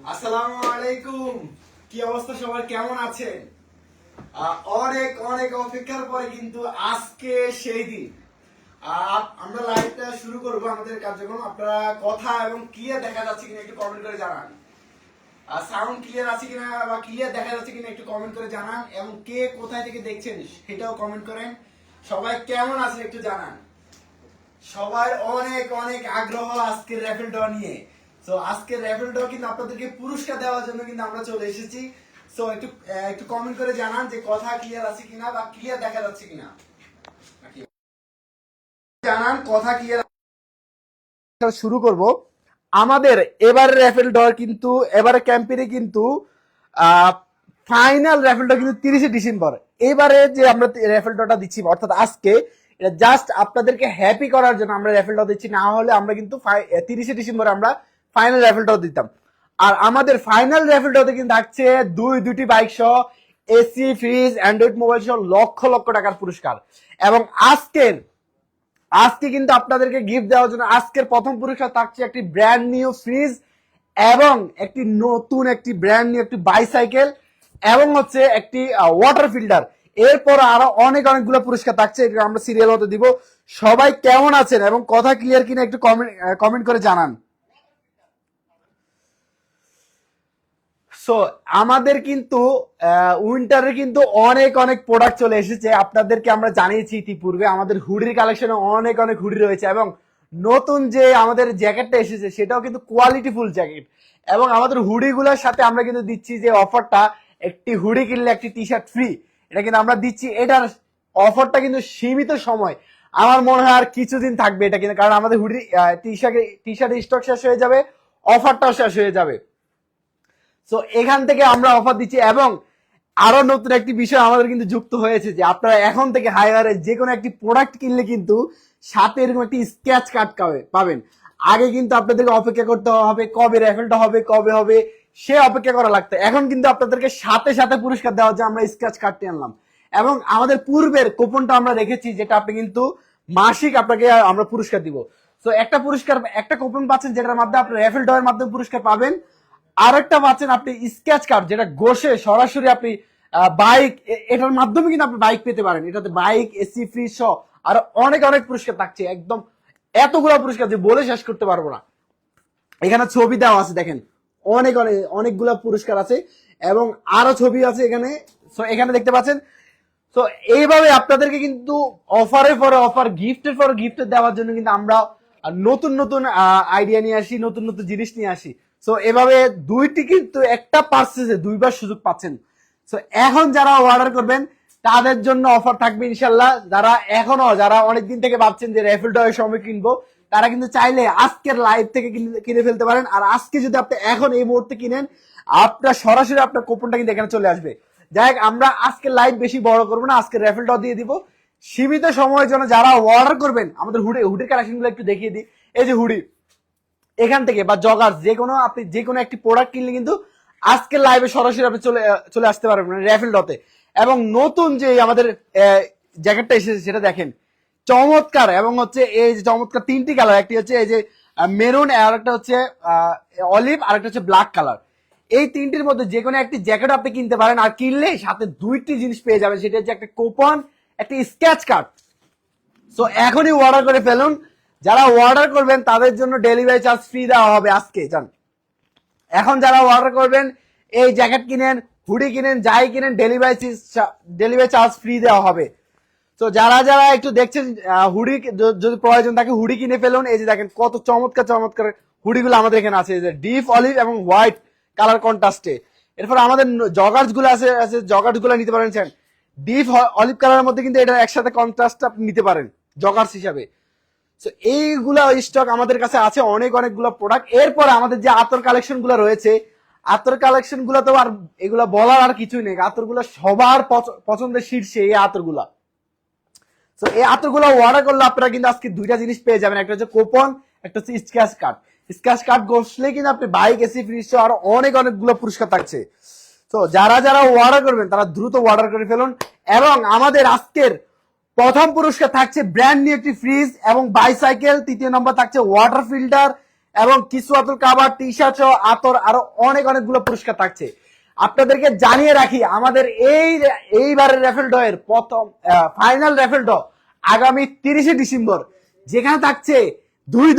আসসালামু আলাইকুম। কি অবস্থা সবার, কেমন আছেন? অনেক অনেক অপেক্ষার পরে কিন্তু আজকে সেই দিন। আমরা লাইভটা শুরু করব আমাদের কার্যক্রম। আপনারা কথা এবং ক্লিয়ার দেখা যাচ্ছে কিনা একটু কমেন্ট করে জানান। আর সাউন্ড ক্লিয়ার আছে কিনা বা ক্লিয়ার দেখা যাচ্ছে কিনা একটু কমেন্ট করে জানান, এবং কে কোথায় থেকে দেখছেন সেটাও কমেন্ট করেন। সবাই কেমন আছেন একটু জানান। সবার অনেক অনেক আগ্রহ আজকের র্যাফেল ড্র নিয়ে। সো আজকের র্যাফেল ড্র কিন্তু আপনাদেরকে পুরস্কার দেওয়ার জন্য কিন্তু আমরা চলে এসেছি। সো একটু কমেন্ট করে জানান যে কথা ক্লিয়ার আছে কিনা বা ক্লিয়ার দেখা যাচ্ছে কিনা। জানান কথা ক্লিয়ার। শুরু করব আমাদের এবারে র্যাফেল ড্র কিন্তু এবারে ক্যাম্পেইনে কিন্তু ফাইনাল র্যাফেল ড্র কিন্তু 30 ডিসেম্বর। এবারে যে আমরা র্যাফেল ড্রটা দিচ্ছি অর্থাৎ আজকে, এটা জাস্ট আপনাদেরকে হ্যাপি করার জন্য আমরা র্যাফেল ড্র দিচ্ছি। না হলে আমরা কিন্তু 30 ডিসেম্বর আমরা ফাইনাল র্যাফেল ড্র দিতাম। আর আমাদের ফাইনাল র্যাফেল ড্রতে কিন্তু থাকছে দুটি বাইক সহ এসি, ফ্রিজ, অ্যান্ড্রয়েড মোবাইল সহ লক্ষ লক্ষ টাকার পুরস্কার। এবং আজকে কিন্তু আপনাদেরকে গিফট দেওয়ার জন্য আজকের প্রথম পুরস্কার থাকছে একটি ব্র্যান্ড নিউ ফ্রিজ এবং একটি নতুন একটি ব্র্যান্ড নিউ একটি বাইসাইকেল এবং হচ্ছে একটি ওয়াটার ফিল্টার। এরপর আরো অনেকগুলো পুরস্কার থাকছে, এটা আমরা সিরিয়াল মতো দিব। সবাই কেমন আছেন এবং কথা ক্লিয়ার কিনা একটু কমেন্ট করে জানান। সো আমাদের কিন্তু উইন্টারে কিন্তু অনেক অনেক প্রোডাক্ট চলে এসেছে। আপনাদেরকে আমরা জানিয়েছি ইতিপূর্বে আমাদের হুডির কালেকশনে অনেক অনেক হুডি রয়েছে, এবং নতুন যে আমাদের জ্যাকেটটা এসেছে সেটাও কিন্তু কোয়ালিটি ফুল জ্যাকেট। এবং আমাদের হুডিগুলোর সাথে আমরা কিন্তু দিচ্ছি যে অফারটা, একটি হুডি কিনলে একটি টি শার্ট ফ্রি, এটা কিন্তু আমরা দিচ্ছি। এটার অফারটা কিন্তু সীমিত সময়, আমার মনে হয় আর কিছুদিন থাকবে এটা কিন্তু, কারণ আমাদের হুডি টি শার্ট স্টক শেষ হয়ে যাবে, অফারটাও শেষ হয়ে যাবে। সো এখান থেকে আমরা অফার দিচ্ছি। এবং আরো নতুন একটি বিষয় আমাদের কিন্তু যুক্ত হয়েছে যে আপনারা এখন থেকে হায়ারে যে কোনো একটি প্রোডাক্ট কিনলে কিন্তু সাথে এরকম একটি স্ক্র্যাচ কার্ড পাবেন। আগে কিন্তু আপনাদেরকে অপেক্ষা করতে হবে কবে র্যাফেলটা হবে, কবে হবে, সে অপেক্ষা করা লাগতো। এখন কিন্তু আপনাদেরকে সাথে সাথে পুরস্কার দেওয়া হচ্ছে, আমরা স্ক্র্যাচ কার্ডটি আনলাম। এবং আমাদের পূর্বের কুপনটা আমরা রেখেছি, যেটা আপনি কিন্তু মাসিক আপনাকে আমরা পুরস্কার দিব। তো একটা কুপন পাচ্ছেন, যেটার মাধ্যমে আপনি র্যাফেল ড্রয়ের মাধ্যমে পুরস্কার পাবেন। আরেকটা পাচ্ছেন আপনি স্ক্র্যাচ কার্ড, যেটা ঘষে সরাসরি আপনি বাইক, এটার মাধ্যমে কিন্তু আপনি বাইক পেতে পারেন। এটাতে বাইক, এসি, ফ্রিজ সহ আরো অনেক অনেক পুরস্কার থাকছে। একদম এতগুলো পুরস্কার যে বলে শেষ করতে পারবো না। এখানে ছবি দেওয়া আছে, দেখেন অনেকগুলো পুরস্কার আছে এবং আরো ছবি আছে এখানে। এখানে দেখতে পাচ্ছেন। তো এইভাবে আপনাদেরকে কিন্তু অফারের পরে অফার, গিফটের পরে গিফট দেওয়ার জন্য কিন্তু আমরা নতুন নতুন আইডিয়া নিয়ে আসি, নতুন নতুন জিনিস নিয়ে আসি। সো এভাবে দুইটি কিন্তু একটা পার্সেসে দুইবার সুযোগ পাচ্ছেন। সো এখন যারা অর্ডার করবেন তাদের জন্য অফার থাকবে ইনশাল্লাহ। যারা অনেকদিন থেকে ভাবছেন যে র্যাফেল ড্রয়ের সময় কিনবো, তারা কিন্তু চাইলে আজকের লাইভ থেকে কিনে ফেলতে পারেন। আর আজকে যদি আপনি এখন এই মুহূর্তে কিনেন, আপনার সরাসরি আপনার কুপনটা কিন্তু এখানে চলে আসবে। যাই হোক, আমরা আজকে লাইভ বেশি বড় করবো না, আজকে র্যাফেল ড্র দিয়ে দিব সীমিত সময়ের জন্য। যারা অর্ডার করবেন, আমাদের হুডির কালেকশন গুলো একটু দেখিয়ে দিই। এই যে হুডি, এখান থেকে বা জগার আপনি যে কোনো একটি প্রোডাক্ট কিনলে কিন্তু আজকে লাইভে সরাসরি আপনি চলে আসতে পারবেন র্যাফেল ডতে। এবং নতুন যে আমাদের জ্যাকেটটা এসেছে সেটা দেখেন, চমৎকার। এবং হচ্ছে এই যে চমৎকার তিনটি কালার, একটি হচ্ছে এই যে মেরুন, আর একটা হচ্ছে অলিভ, আর একটা হচ্ছে ব্ল্যাক কালার। এই তিনটির মধ্যে যে কোনো একটি জ্যাকেট আপনি কিনতে পারেন, আর কিনলে সাথে দুইটি জিনিস পেয়ে যাবেন, সেটা হচ্ছে একটা কুপন, একটা স্ক্র্যাচ কার্ড। সো এখনই অর্ডার করে ফেলুন। যারা অর্ডার করবেন তাদের জন্য ডেলিভারি চার্জ ফ্রি দেওয়া হবে আজকে। জান, এখন যারা অর্ডার করবেন, এই জ্যাকেট কিনেন, হুডি কিনেন, যাই কিনেন, ডেলিভারি চার্জ ফ্রি দেওয়া হবে। তো যারা যারা একটু দেখছেন হুডি যদি প্রয়োজন থাকে হুডি কিনে ফেলুন। এই যে দেখেন কত চমৎকার চমৎকার হুডিগুলো আমাদের এখানে আছে, এই যে ডিপ অলিভ এবং হোয়াইট কালার কন্ট্রাস্টে। এরপর আমাদের জগার্স গুলো আছে, জগার্স গুলো নিতে পারেন। ডিপ অলিভ কালারের মধ্যে কিন্তু এটা একসাথে কন্ট্রাস্ট আপনি নিতে পারেন জগার্স হিসাবে। এইগুলা স্টক আমাদের কাছে আছে, অনেকগুলো প্রোডাক্ট। এরপর আমাদের যে আতর কালেকশন গুলো রয়েছে, আতর কালেকশন গুলো তো আর এগুলা বলার আর কিছুই নেই। আতর গুলা সবার পছন্দের শীর্ষে এই আতর গুলা। তো এই আতরগুলো অর্ডার করলে আপনারা কিন্তু আজকে দুইটা জিনিস পেয়ে যাবেন, একটা হচ্ছে কুপন, একটা হচ্ছে স্ক্র্যাচ কার্ড। স্ক্র্যাচ কার্ড ঘষলে কিন্তু আপনি বাইক, এসি, ফ্রিজ আর অনেকগুলো পুরস্কার থাকছে। তো যারা যারা অর্ডার করবেন তারা দ্রুত অর্ডার করে ফেলুন। এবং আমাদের আজকের প্রথম পুরস্কার থাকছে ব্র্যান্ড নিউ একটি ফ্রিজ এবং বাইসাইকেল, তৃতীয় নম্বর থাকছে ওয়াটার ফিল্টার, এবং কিছু আতুল কাবার, টি শার্ট সহ আতর আরো অনেক অনেকগুলো পুরস্কার থাকছে। আপনাদেরকে জানিয়ে রাখি আমাদের এইবারের র্যাফেল ড্র এর প্রথম ফাইনাল র্যাফেল ড্র আগামী 30শে ডিসেম্বর, যেখানে থাকছে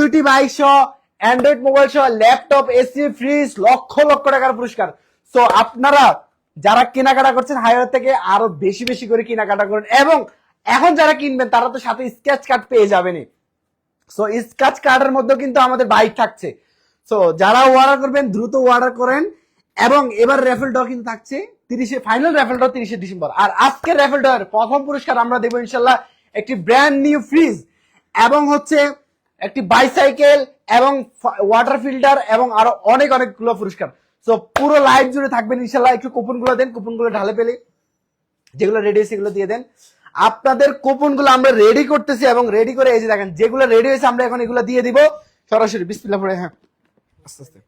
দুইটি বাইক সহ অ্যান্ড্রয়েড মোবাইল সহ ল্যাপটপ, এসি, ফ্রিজ, লক্ষ লক্ষ টাকার পুরস্কার। সো আপনারা যারা কেনাকাটা করছেন হাইওয়ে থেকে আরো বেশি বেশি করে কেনাকাটা করেন, এবং এখন যারা কিনবেন তারা তো সাথে স্ক্র্যাচ কার্ড পেয়ে যাবেন। সো স্ক্র্যাচ কার্ডের মধ্যে কিন্তু আমাদের বাইক থাকছে। সো যারা অর্ডার করবেন দ্রুত অর্ডার করেন, এবং এবার র্যাফেল ড্র কিন্তু থাকছে 30শে, ফাইনাল র্যাফেল ড্র 30শে ডিসেম্বর। আর আজকের র্যাফেল ড্র এর প্রথম পুরস্কার আমরা দেবো ইনশাল্লাহ একটি ব্র্যান্ড নিউ ফ্রিজ, এবং হচ্ছে একটি বাইসাইকেল, এবং ওয়াটার ফিল্টার, এবং আরো অনেক অনেকগুলো পুরস্কার। সো পুরো লাইভ জুড়ে থাকবেন ইনশাল্লাহ। একটু কুপন গুলো দেন, কুপন গুলো ঢালে পেলে যেগুলো রেডি সেগুলো দিয়ে দেন। আপনাদের কুপন গুলো আমরা রেডি করতেছি, এবং রেডি করে এই যে দেখেন যেগুলো রেডি হয়েছে আমরা এখন এগুলো দিয়ে দিব সরাসরি। বিসমিল্লাহ পড়ে, হ্যাঁ আস্তে আস্তে।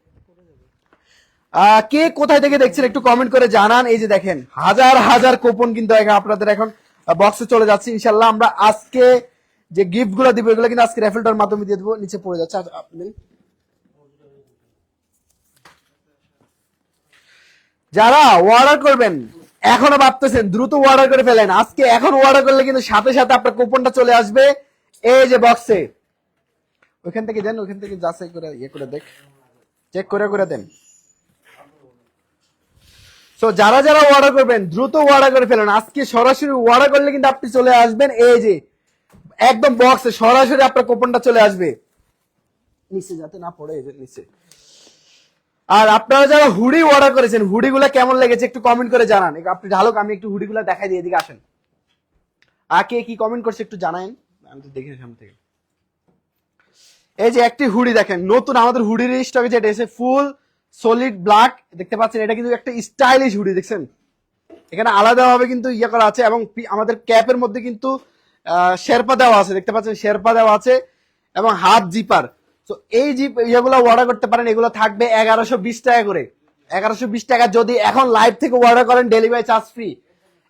কে কোথায় থেকে দেখছেন একটু কমেন্ট করে জানান। এই যে দেখেন হাজার হাজার কুপন কিন্তু আপনাদের এখন বক্সে চলে যাচ্ছে ইনশাল্লাহ। আমরা আজকে যে গিফট গুলো দিব এগুলো কিন্তু আজকে র্যাফেল ড্রর মাধ্যমে দিয়ে দেবো। নিচে পড়ে যাচ্ছে আপনি যারা অর্ডার করবেন এখনো ভাবতেছেন দ্রুত অর্ডার করে ফেলেন। আজকে এখন অর্ডার করলে কিন্তু সাথে সাথে আপনার কুপনটা চলে আসবে এই যে বক্সে। ওইখান থেকে দেন, ওইখান থেকে যাচাই করে ইয়ে করে দেখ, চেক করে করে দেন। তো যারা যারা অর্ডার করবেন দ্রুত অর্ডার করে ফেলেন। আজকে সরাসরি অর্ডার করলে কিন্তু আপনি চলে আসবেন এই যে একদম বক্সে সরাসরি আপনার কুপনটা চলে আসবে নিচে, যাতে না পড়ে এই যে নিচে। আর আপনারা যারা হুডি অর্ডার করেছেন হুডি গুলা কেমন লেগেছে একটু কমেন্ট করে জানান। আপনি ঢালুক, আমি একটু হুডি গুলা দেখাই দিয়ে এদিকে আসেন। আর কে কি কমেন্ট করছে একটু জানান, আমি তো দেখি সামনে থেকে। এই যে একটি হুডি দেখেন নতুন আমাদের হুডির স্টকে যেটা এসে ফুল সলিড ব্ল্যাক দেখতে পাচ্ছেন, এটা কিন্তু একটা স্টাইলিশ হুডি দেখছেন। এখানে আলাদাভাবে কিন্তু ইয়ে করা আছে, এবং আমাদের ক্যাপের মধ্যে কিন্তু শেরপা দেওয়া আছে, দেখতে পাচ্ছেন শেরপা দেওয়া আছে, এবং হাত জিপার। তো এই জিপ ইয়েগুলো অর্ডার করতে পারেন, এগুলো থাকবে 1120 টাকা করে। 1120 টাকা যদি এখন লাইভ থেকে অর্ডার করেন ডেলিভারি চার্জ ফ্রি।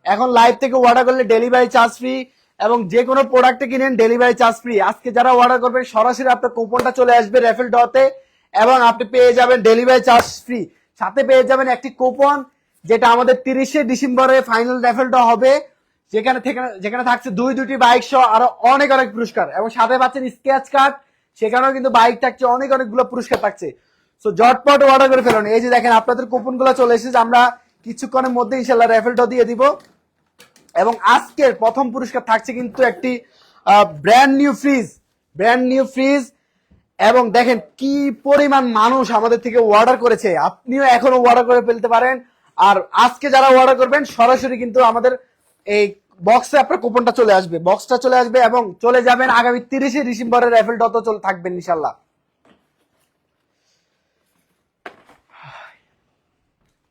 এখন লাইভ থেকে অর্ডার করলে ডেলিভারি চার্জ ফ্রি, এবং যে কোনো প্রোডাক্টে কিনেন ডেলিভারি চার্জ ফ্রি। আজকে যারা অর্ডার করবেন সরাসরি আপনার কুপনটা চলে আসবে র্যাফেল ডতে, এবং আপনি পেয়ে যাবেন ডেলিভারি চার্জ ফ্রি। সাথে পেয়ে যাবেন একটি কুপন, যেটা আমাদের 30শে ডিসেম্বরে ফাইনাল র্যাফেল ড হবে, যেখানে থাকছে দুটি বাইক সহ আরো অনেক অনেক পুরস্কার, এবং সাথে পাচ্ছেন স্ক্র্যাচ কার্ড, সেখানেও কিন্তু বাইক থাকছে, অনেক অনেকগুলো পুরস্কার থাকছে। সো জটপট অর্ডার করে ফেলুন। এই যে দেখেন আপনাদের কুপন গুলো চলে এসেছে, আমরা কিছুক্ষণের মধ্যে ইনশাল্লাহ র্যাফেল ড দিয়ে দিব। এবং আজকের প্রথম পুরস্কার থাকছে কিন্তু একটি brand new fridge, brand new fridge. এবং দেখেন কি পরিমাণ মানুষ আমাদের থেকে অর্ডার করেছে, আপনিও এখনো অর্ডার করে ফেলতে পারেন। আর আজকে যারা অর্ডার করবেন সরাসরি কিন্তু আমাদের এই বক্সে আপনার কুপনটা চলে আসবে, বক্সটা চলে আসবে, এবং চলে যাবেন আগামী 30শে ডিসেম্বরের র্যাফেল ডতে চলে থাকবেন ইনশাল্লাহ।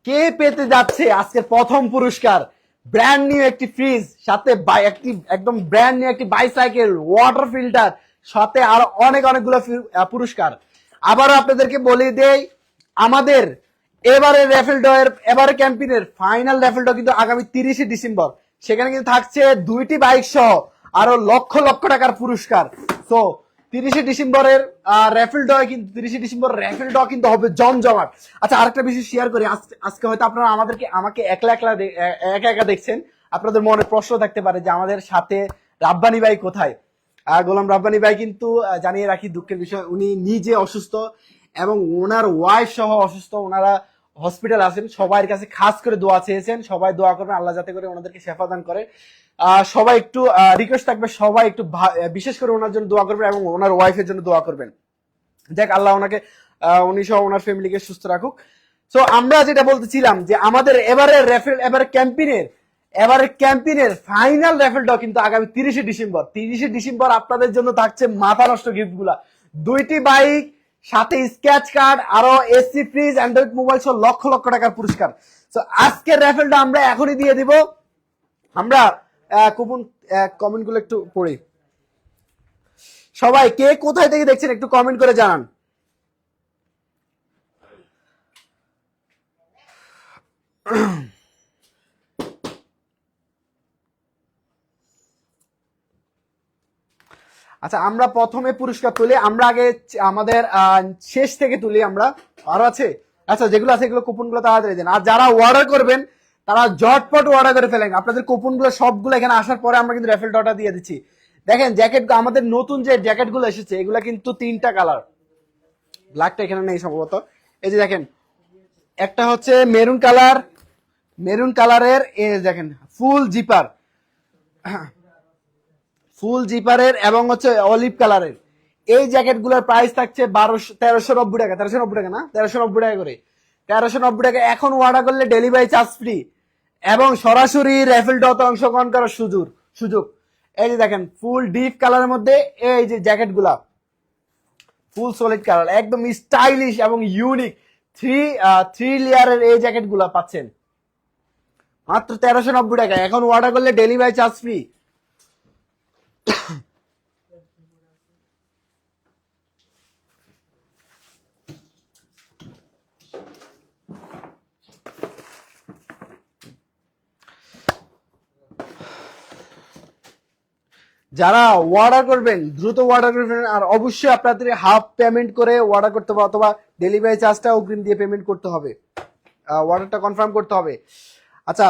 কে পেতে যাচ্ছে আজকের প্রথম পুরস্কার ব্র্যান্ড নিউ একটি ফ্রিজ, সাথে একটি একদম ব্র্যান্ড নিউ একটি বাইসাইকেল, ওয়াটার ফিল্টার, সাথে আরো অনেক অনেকগুলো পুরস্কার। আবারও আপনাদেরকে বলে দেই আমাদের এবারে র্যাফেল ড এর এবারে ক্যাম্পেইনের ফাইনাল র্যাফেল ড কিন্তু আগামী 30শে ডিসেম্বর। সেখানে কিন্তু থাকছে দুইটি বাইক সহ আরো লক্ষ লক্ষ টাকার পুরস্কার। সো 30শে ডিসেম্বরের র্যাফেল ড কিন্তু 30শে ডিসেম্বর র্যাফেল ড কিন্তু হবে জমজমাট। আচ্ছা আরেকটা বিষয় শেয়ার করি, আজকে হয়তো আপনারা আমাকে একলা একা একা দেখছেন, আপনাদের মনে প্রশ্ন থাকতে পারে যে আমাদের সাথে রাব্বানি ভাই কোথায়। গোলাম রাব্বানি ভাই কিন্তু জানিয়ে রাখি দুঃখের বিষয়, উনি নিজে অসুস্থ, এবং ওনার ওয়াইফ সহ অসুস্থ, ওনারা হসপিটাল আছেন। সবার কাছে খাস করে দোয়া চেয়েছেন, সবাই দোয়া করবেন আল্লাহ যাতে করে ওনাদেরকে শেফা দান করে। সবাই একটু রিকোয়েস্ট থাকবে, সবাই একটু বিশেষ করে ওনার জন্য দোয়া করবেন, এবং ওনার ওয়াইফের জন্য দোয়া করবেন। দেখ আল্লাহ ওনাকে উনি সহ ওনার ফ্যামিলিকে সুস্থ রাখুক। সো আমরা যেটা বলতেছিলাম যে আমাদের এবারে ক্যাম্পেইনের ফাইনাল র্যাফেল ড কিন্তু আগামী 30শে ডিসেম্বর। 30শে ডিসেম্বর আপনাদের জন্য থাকছে মাথা নষ্ট গিফট গুলা, দুইটি বাইক, সাথে স্ক্র্যাচ কার্ড, আরো এসি, ফ্রিজ, অ্যান্ড্রয়েড মোবাইল সহ লক্ষ লক্ষ টাকার পুরস্কার। তো আজকের র্যাফেলটা আমরা এখনই দিয়ে দিব। আমরা কুপন কমেন্ট গুলো একটু পড়ি। সবাই কে কোথায় থেকে দেখছেন একটু কমেন্ট করে জানান। আচ্ছা আমরা প্রথমে পুরস্কার তুলি, আমরা আগে আমাদের শেষ থেকে তুলি আমরা। আরো আছে, আচ্ছা যেগুলো আছে এগুলো কুপন গুলো তাড়াতাড়ি দেন। আর যারা অর্ডার করবেন তারা ঝটপট অর্ডার করে ফেলেন, আপনাদের কুপন গুলো সবগুলো এখানে আসার পরে আমরা কিন্তু রেফেল ডটা দিয়ে দিচ্ছি। দেখেন জ্যাকেট, আমাদের নতুন যে জ্যাকেট গুলো এসেছে এগুলো কিন্তু 3টা কালার, ব্ল্যাকটা এখানে নেই সম্ভবত। এই যে দেখেন একটা হচ্ছে মেরুন কালার, মেরুন কালারের এই দেখেন ফুল জিপার, ফুল জিপারের এবং হচ্ছে অলিভ কালারের। এই জ্যাকেট গুলোর প্রাইস থাকছে 1390 টাকা, 1390 টাকা না, 1390 টাকা করে, 1390 টাকা। এখন অর্ডার করলে ডেলিভারি চার্জ ফ্রি এবং সরাসরি রেফেল ডতে অংশগ্রহণ করার সুযোগ। এই যে দেখেন ফুল ডিপ কালারের মধ্যে এই যে জ্যাকেট গুলা ফুল সলিড কালার, একদম স্টাইলিশ এবং ইউনিক থ্রি লেয়ারের এই জ্যাকেট গুলা পাচ্ছেন মাত্র 1390 টাকা। এখন অর্ডার করলে ডেলিভারি চার্জ ফ্রি। যারা অর্ডার করবেন দ্রুত অর্ডার করবেন, আর অবশ্যই আপনাদের হাফ পেমেন্ট করে অর্ডার করতে হবে অথবা ডেলিভারি চার্জটা অগ্রিম দিয়ে পেমেন্ট করতে হবে, অর্ডারটা কনফার্ম করতে হবে। আচ্ছা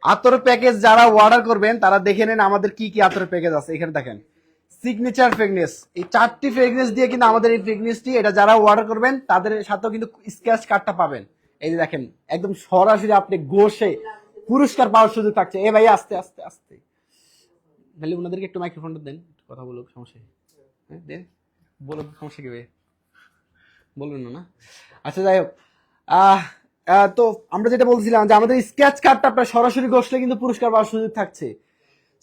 আতর প্যাকেজ যারা অর্ডার করবেন তারা দেখে নেন আমাদের কি কি আতর প্যাকেজ আছে। এখানে দেখেন সিগনেচার ফ্রেগনেন্স, এই 4টি ফ্রেগনেন্স দিয়ে কিন্তু আমাদের এই ফ্রেগনেন্সটি, এটা যারা অর্ডার করবেন তাদের সাথেও কিন্তু স্ক্র্যাচ কার্ডটা পাবেন। এই যে দেখেন একদম সরাসরি আপনি ঘষে পুরস্কার পাওয়ার সুযোগ থাকছে। এ ভাই আস্তে আস্তে আস্তে, তাহলে ওনাদেরকে একটু মাইক্রোফোনটা দেন, কথা বলুক, সমস্যা দেন, বলুন সমস্যা কি ভাই, বলবেন না? আচ্ছা যাই হোক, তো আমরা যেটা বলছিলাম যে আমাদের স্ক্র্যাচ কার্ডটা আপনার সরাসরি ঘষলে কিন্তু পুরস্কার পাওয়ার সুযোগ থাকছে।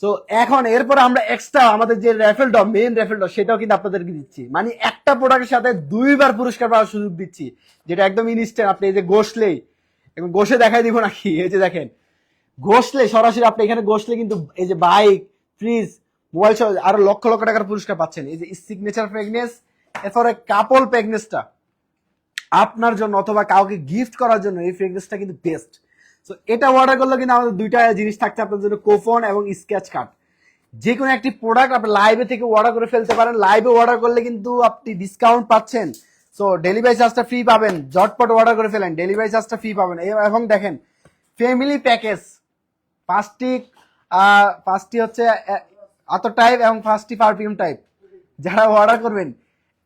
তো এখন এরপর আমরা এক্সট্রা আমাদের যে raffle draw, main raffle draw, সেটাও কিন্তু আপনাদেরকে দিচ্ছি, মানে একটা প্রোডাক্টের সাথে 2বার পুরস্কার পাওয়ার সুযোগ দিচ্ছি, যেটা একদম ইনস্ট্যান্ট। আপনি এই যে ঘষলেই, এবং ঘষে দেখাই দিব নাকি, এই যে দেখেন ঘষলে সরাসরি আপনি এখানে ঘষলে কিন্তু এই যে বাইক, ফ্রিজ, মোবাইল সহ আরো লক্ষ লক্ষ টাকার পুরস্কার পাচ্ছেন। এই যে সিগনেচার ফ্রেগনেন্স, এরপরে কাপল ফ্রেগনেন্সটা আপনার জন্য অথবা কাউকে গিফট করার জন্য এই ফ্রেগনেন্সটা কিন্তু বেস্ট। সো এটা অর্ডার করলে কিন্তু আমাদের 2টা জিনিস থাকছে আপনার জন্য, কুপন এবং স্ক্র্যাচ কার্ড। যে কোনো একটি প্রোডাক্ট আপনি লাইভে থেকে অর্ডার করে ফেলতে পারেন, লাইভে অর্ডার করলে কিন্তু আপনি ডিসকাউন্ট পাচ্ছেন। সো ডেলিভারি চার্জটা ফ্রি পাবেন, ঝটপট অর্ডার করে ফেলেন, ডেলিভারি চার্জটা ফ্রি পাবেন। এবং দেখেন ফ্যামিলি প্যাকেজ, 5টি হচ্ছে আতর টাইপ এবং 5টি পারফিউম টাইপ। যারা অর্ডার করবেন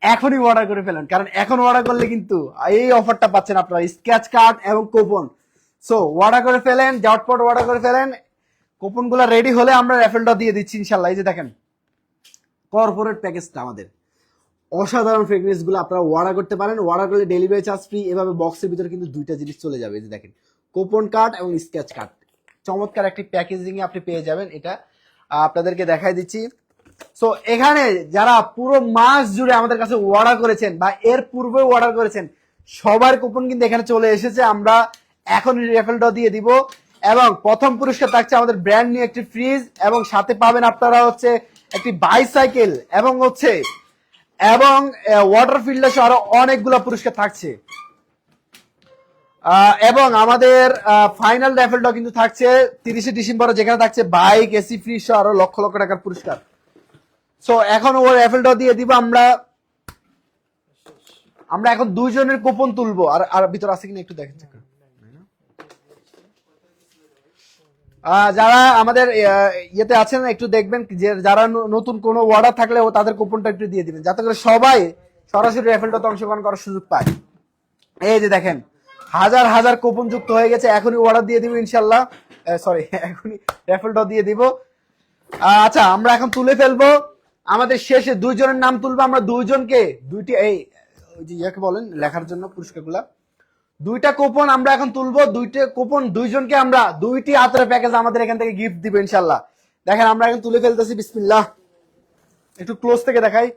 এখনই অর্ডার করে ফেলেন, কারণ এখন অর্ডার করলে কিন্তু এই অফারটা পাচ্ছেন আপনারা, স্ক্র্যাচ কার্ড এবং কুপন। সো অর্ডার করে ফেলেন, ঝটপট অর্ডার করে ফেলেন। কুপন গুলো রেডি হলে আমরা রেফেলটা দিয়ে দিচ্ছি ইনশাল্লাহ। এই যে দেখেন কর্পোরেট প্যাকেজটা আমাদের অসাধারণ ফ্রেগনেন্স গুলো আপনারা অর্ডার করতে পারেন, অর্ডার করলে ডেলিভারি চার্জ ফ্রি। এভাবে বক্সের ভিতরে কিন্তু 2টা জিনিস চলে যাবে। এই যে দেখেন কুপন কার্ড এবং স্ক্র্যাচ কার্ড, চমৎকার একটি প্যাকেজিং এ আপনি পেয়ে যাবেন। এটা আপনাদেরকে দেখাই দিচ্ছি। সো এখানে যারা পুরো মাস জুড়ে আমাদের কাছে অর্ডার করেছেন বা এর পূর্বে অর্ডার করেছেন সবার কুপন কিন্তু এখানে চলে এসেছে, আমরা এখন রেফেল ড্র দিয়ে দিব। এবং প্রথম পুরস্কার থাকছে আমাদের ব্র্যান্ড নিউ একটি ফ্রিজ, এবং সাথে পাবেন আপনারা হচ্ছে একটি বাইসাইকেল এবং ওয়াটার ফিল্টার সহ আরো অনেকগুলো পুরস্কার থাকছে। এবং আমাদের ফাইনাল রেফেলটা কিন্তু থাকছে 30শে ডিসেম্বর, যেখানে থাকছে বাইক, এসি, ফ্রিজ সহ আরো লক্ষ লক্ষ টাকার পুরস্কার। সো এখন ও রেফেলটা দিয়ে দিব আমরা এখন 2 জনের কুপন তুলবো। আর ভিতর আছে কিনা একটু দেখেন। যারা আমাদের ইয়েতে আছেন একটু দেখবেন, যে যারা নতুন কোনো অর্ডার থাকলে ও তাদের কুপনটা একটু দিয়ে দিবেন, যাতে করে সবাই সরাসরি রেফেলটাতে অংশগ্রহণ করার সুযোগ পায়। এই যে দেখেন হাজার হাজার কুপন যুক্ত হয়ে গেছে, এখনই অর্ডার দিয়ে দিব ইনশাল্লাহ, সরি এখনই রেফেলটা দিয়ে দিব। আচ্ছা আমরা এখন তুলে ফেলবো, আমাদের শেষে 2 জনের নাম তুলবো। আমরা 2 জনকে 2টি এই যে ইয়াকে বলেন লেখার জন্য পুরস্কারগুলা, 2টা কুপন আমরা এখন তুলবো। 2টা কুপন 2 জনকে আমরা 2টি আতরের প্যাকেজ আমাদের এখান থেকে গিফট দিব ইনশাল্লাহ। দেখেন আমরা এখন তুলে ফেলতেছি, বিসমিল্লাহ। একটু ক্লোজ থেকে দেখাই,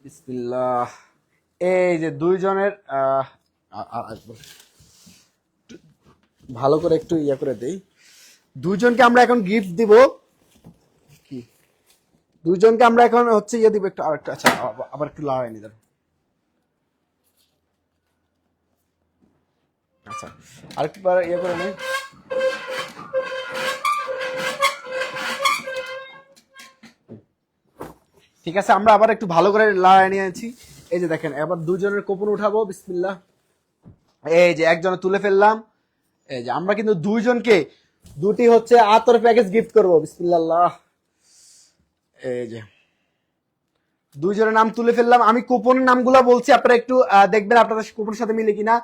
বিসমিল্লাহ। এই যে 2 জনের ভালো করে একটু ইয়া করে দেই, 2 জনকে আমরা এখন গিফট দিব। কি 2 জনকে আমরা এখন হচ্ছে ইয়ে দিব একটু, আরেকটা, আচ্ছা আবার একটু লড়াই নি। আচ্ছা আরেকবার ইয়ে করে নিই। ঠিক আছে, আমরা আবার একটু ভালো করে লড়াই নিয়ে আছি। এই যে দেখেন, এবার দুজনের কুপন উঠাবো, বিসমিল্লাহ। এই যে একজনে তুলে ফেললাম। এই যে আমরা কিন্তু দুইজনকে দুটি হচ্ছে আতর প্যাকেজ গিফট করবো, বিসমিল্লাহ। এই যে দুইজনের নাম তুলে ফেললাম। আমি কুপনের নামগুলো বলছি, আপনারা একটু দেখবেন আপনাদের কুপনের সাথে মিলে কিনা।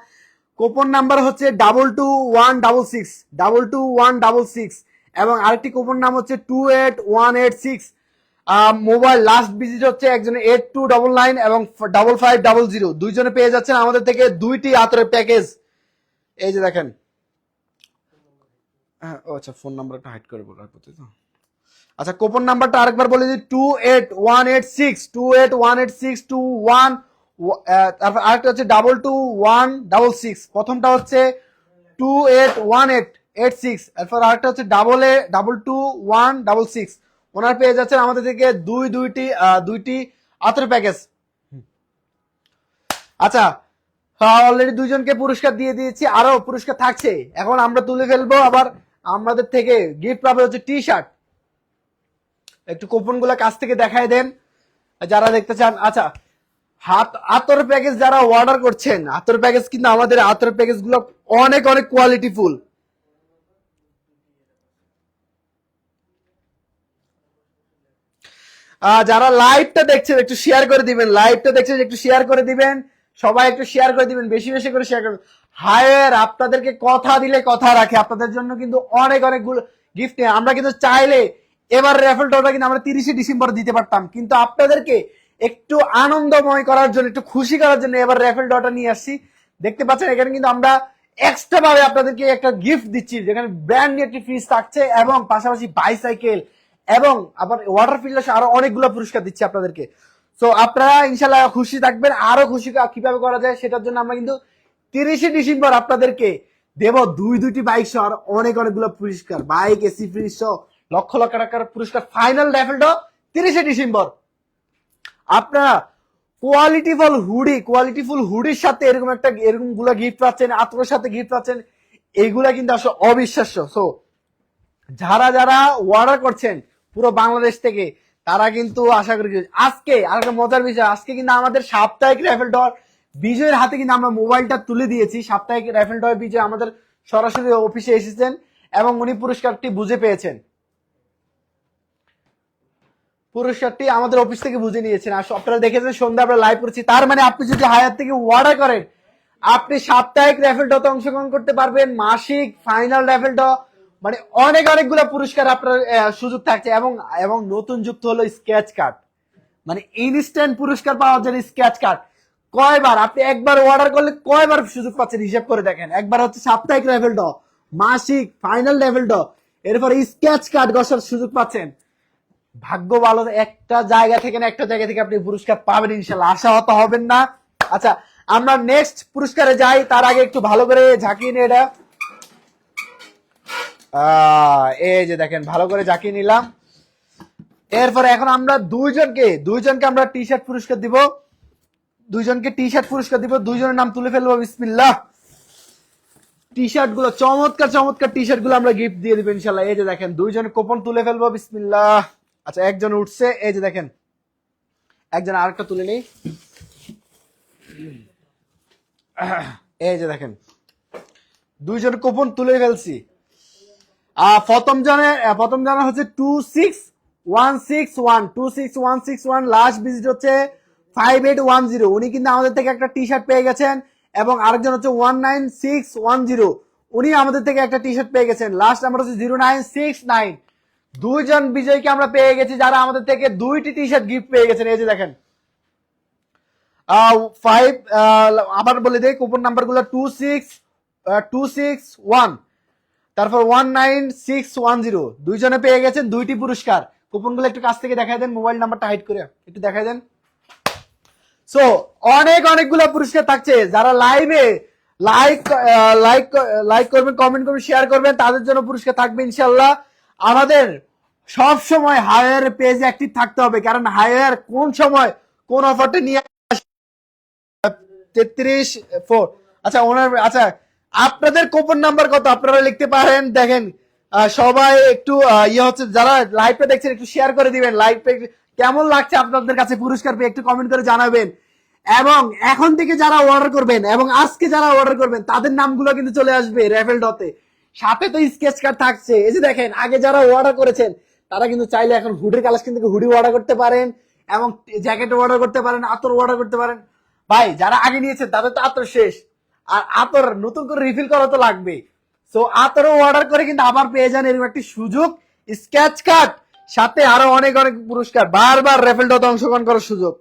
কুপন নাম্বার হচ্ছে 222166 222166, এবং আরেকটি কুপন নাম হচ্ছে 28186। মোবাইল লাস্ট ভিজিট হচ্ছে একজনের 8299 এবং 5500। দুইজনে পেয়ে যাচ্ছেন আমাদের থেকে দুইটি আতরের প্যাকেজ। এই যে দেখেন, হ্যাঁ আচ্ছা ফোন নাম্বারটা হাইড করে বলার প্রতি তো। আচ্ছা কুপন নাম্বারটা আরেকবার বলে দিই, 28186 তারপর আরেকটা হচ্ছে 22166। প্রথমটা হচ্ছে 28186, এরপর আরেকটা হচ্ছে 22166। ওনার পেয়ে যাচ্ছেন আমাদের থেকে দুইটি আতর প্যাকেজ। আচ্ছা অলরেডি দুইজনকে পুরস্কার দিয়ে দিয়েছি, আরো পুরস্কার থাকছে। এখন আমরা তুলে ফেলবো আবার আমাদের থেকে গিফট পাবে হচ্ছে টি শার্ট। একটু কুপন গুলা কাছ থেকে দেখায় দেন যারা দেখতে চান। আচ্ছা আতর প্যাকেজ যারা অর্ডার করছেন, আতর প্যাকেজ কিন্তু আমাদের আতর প্যাকেজ গুলো অনেক অনেক কোয়ালিটিফুল। যারা লাইভটা দেখছেন একটু শেয়ার করে দিবেন, লাইভটা দেখছেন একটু শেয়ার করে দিবেন, সবাই একটু শেয়ার করে দিবেন, বেশি বেশি করে শেয়ার করবেন। হায়ার আপনাদেরকে কথা দিলে কথা রাখে, আপনাদের জন্য কিন্তু অনেক অনেকগুলো গিফট নেই। আমরা কিন্তু চাইলে এবার রেফেল ড্রটা কিন্তু আমরা 30 ডিসেম্বর দিতে পারতাম, কিন্তু আপনাদেরকে একটু আনন্দময় করার জন্য, একটু খুশি করার জন্য এবার রেফেল ড্রটা নিয়ে আসছি। দেখতে পাচ্ছেন এখানে কিন্তু আমরা এক্সট্রা ভাবে আপনাদেরকে একটা গিফট দিচ্ছি, যেখানে ব্র্যান্ড নিউ একটি ফ্রিজ থাকছে এবং পাশাপাশি বাইসাইকেল এবং আবার ওয়াটার ফিল্টার আরো অনেকগুলো পুরস্কার দিচ্ছি আপনাদেরকে। সো আপনারা ইনশাল্লাহ খুশি থাকবেন। আরো খুশি কিভাবে করা যায় সেটার জন্য আমরা কিন্তু 30 ডিসেম্বর আপনাদেরকে দেব দুইটি বাইক সহ আর অনেক অনেকগুলো পুরস্কার, বাইক, এসি, ফ্রিজ সহ লক্ষ লক্ষ টাকার পুরস্কার। ফাইনাল রেফেলটা 30 ডিসেম্বর। আপনারা কোয়ালিটিফুল হুডির সাথে এরকম গুলা গিফট পাচ্ছেন, আতরের সাথে গিফট পাচ্ছেন, এইগুলা কিন্তু আসলে অবিশ্বাস্য। সো যারা যারা অর্ডার করছেন পুরো বাংলাদেশ থেকে, তারা কিন্তু আশা করি আজকে আর একটা মজার বিষয়, আজকে কিন্তু আমাদের সাপ্তাহিক রেফেল ডর বিজয়ের হাতে কিন্তু আমরা মোবাইলটা তুলে দিয়েছি। সাপ্তাহিক রেফেল ডর বিজয় আমাদের সরাসরি অফিসে এসেছেন এবং উনি পুরস্কারটি বুঝে পেয়েছেন, পুরস্কারটি আমাদের অফিস থেকে বুঝে নিয়েছেন। আর আপনারা দেখেছেন সন্ধ্যা আমরা লাইভ করছি, তার মানে আপনি যদি হায়ার থেকে অর্ডার করেন, আপনি সাপ্তাহিক রেফেল ডতে অংশগ্রহণ করতে পারবেন, মাসিক, ফাইনাল রেফেল ড, মানে অনেকগুলো পুরস্কার আপনার সুযোগ থাকছে। এবং নতুন যুক্ত হলো স্কেচ কার্ড, মানে ইনস্ট্যান্ট পুরস্কার পাওয়ার জন্য স্কেচ কার্ড। কয়বার আপনি একবার অর্ডার করলে কয়বার সুযোগ পাচ্ছেন হিসাব করে দেখেন। একবার হচ্ছে সাপ্তাহিক রেফেল ড, মাসিক, ফাইনাল রেফেল ড, এরপর স্কেচ কার্ড গসার সুযোগ পাচ্ছেন। ভাগ্য ভালো, একটা জায়গা থেকে না একটা জায়গা থেকে আপনি পুরস্কার পাবেন ইনশাল্লাহ, আশাহত হবেন না। আচ্ছা আমরা নেক্সট পুরস্কারে যাই, তার আগে একটু ভালো করে ঝাঁকিয়ে নিয়ে এটা। এই যে দেখেন ভালো করে ঝাঁকিয়ে নিলাম। এরপরে এখন আমরা দুইজনকে আমরা টি শার্ট পুরস্কার দিব, দুইজনকে টি শার্ট পুরস্কার দিব। দুইজনের নাম তুলে ফেলবো, বিসমিল্লাহ। টি শার্ট গুলো চমৎকার চমৎকার টি শার্ট গুলো আমরা গিফট দিয়ে দিব ইনশাল্লাহ। এই যে দেখেন দুইজনের কুপন তুলে ফেলবো, বিসমিল্লাহ। আচ্ছা একজন উঠছে, এই যে দেখেন একজন আরেকটা তুলে নেই। এই যে দেখেন দুইজন কুপন তুলে ফেলছি। প্রথম জনের হচ্ছে 26161 লাস্ট ভিজিট হচ্ছে 5810। উনি কিন্তু আমাদের থেকে একটা টি শার্ট পেয়ে গেছেন। এবং আরেকজন হচ্ছে 19610, উনি আমাদের থেকে একটা টি শার্ট পেয়ে গেছেন। লাস্ট নাম্বার হচ্ছে 0969। দুইজন বিজয়ীকে আমরা পেয়ে গেছি যারা আমাদের থেকে দুইটি টি শার্ট গিফট পেয়ে গেছেন। এই যে দেখেন আবার বলে দেই কুপন নাম্বার গুলো 261, তারপর 19610। দুইজনে পেয়ে গেছেন দুইটি পুরস্কার। কুপন গুলো একটু কাছ থেকে দেখাই দেন, মোবাইল নাম্বারটা হাইড করে একটু দেখাই দেন। সো অনেকগুলো পুরস্কার থাকছে। যারা লাইভে লাইক করবেন, কমেন্ট করবেন, শেয়ার করবেন, তাদের জন্য পুরস্কার থাকবে ইনশাল্লাহ। আমাদের সব সময় হায়ার পেজ অ্যাক্টিভ থাকতে হবে, কারণ হায়ার কোন সময় কোন অফারটা নিয়ে 33 4। আচ্ছা ওনার, আচ্ছা আপনাদের কুপন নাম্বার কত আপনারা লিখতে পারেন। দেখেন সবাই একটু হচ্ছে যারা লাইভে দেখছেন একটু শেয়ার করে দিবেন। লাইভে কেমন লাগছে আপনাদের কাছে পুরস্কার পেয়ে একটু কমেন্ট করে জানাবেন। এবং এখন থেকে যারা অর্ডার করবেন এবং আজকে যারা অর্ডার করবেন তাদের নামগুলো কিন্তু চলে আসবে রেফেল ডতে। সাথে তো স্কেচ কার্ড থাকছে। এই যে দেখেন আগে যারা অর্ডার করেছেন তারা কিন্তু চাইলে এখন হুডির কালেকশন থেকে হুডি অর্ডার করতে পারেন এবং জ্যাকেট অর্ডার করতে পারেন, আতর অর্ডার করতে পারেন। ভাই যারা আগে নিয়েছেন তাদের তো আতর শেষ, আর আতর নতুন করে রিফিল করা তো লাগবে। সো আতরও অর্ডার করে কিন্তু আবার পেয়ে যান এরকম একটি সুযোগ, স্কেচ কার্ড সাথে আরো অনেক অনেক পুরস্কার, বারবার রেফেল ডতে অংশগ্রহণ করার সুযোগ।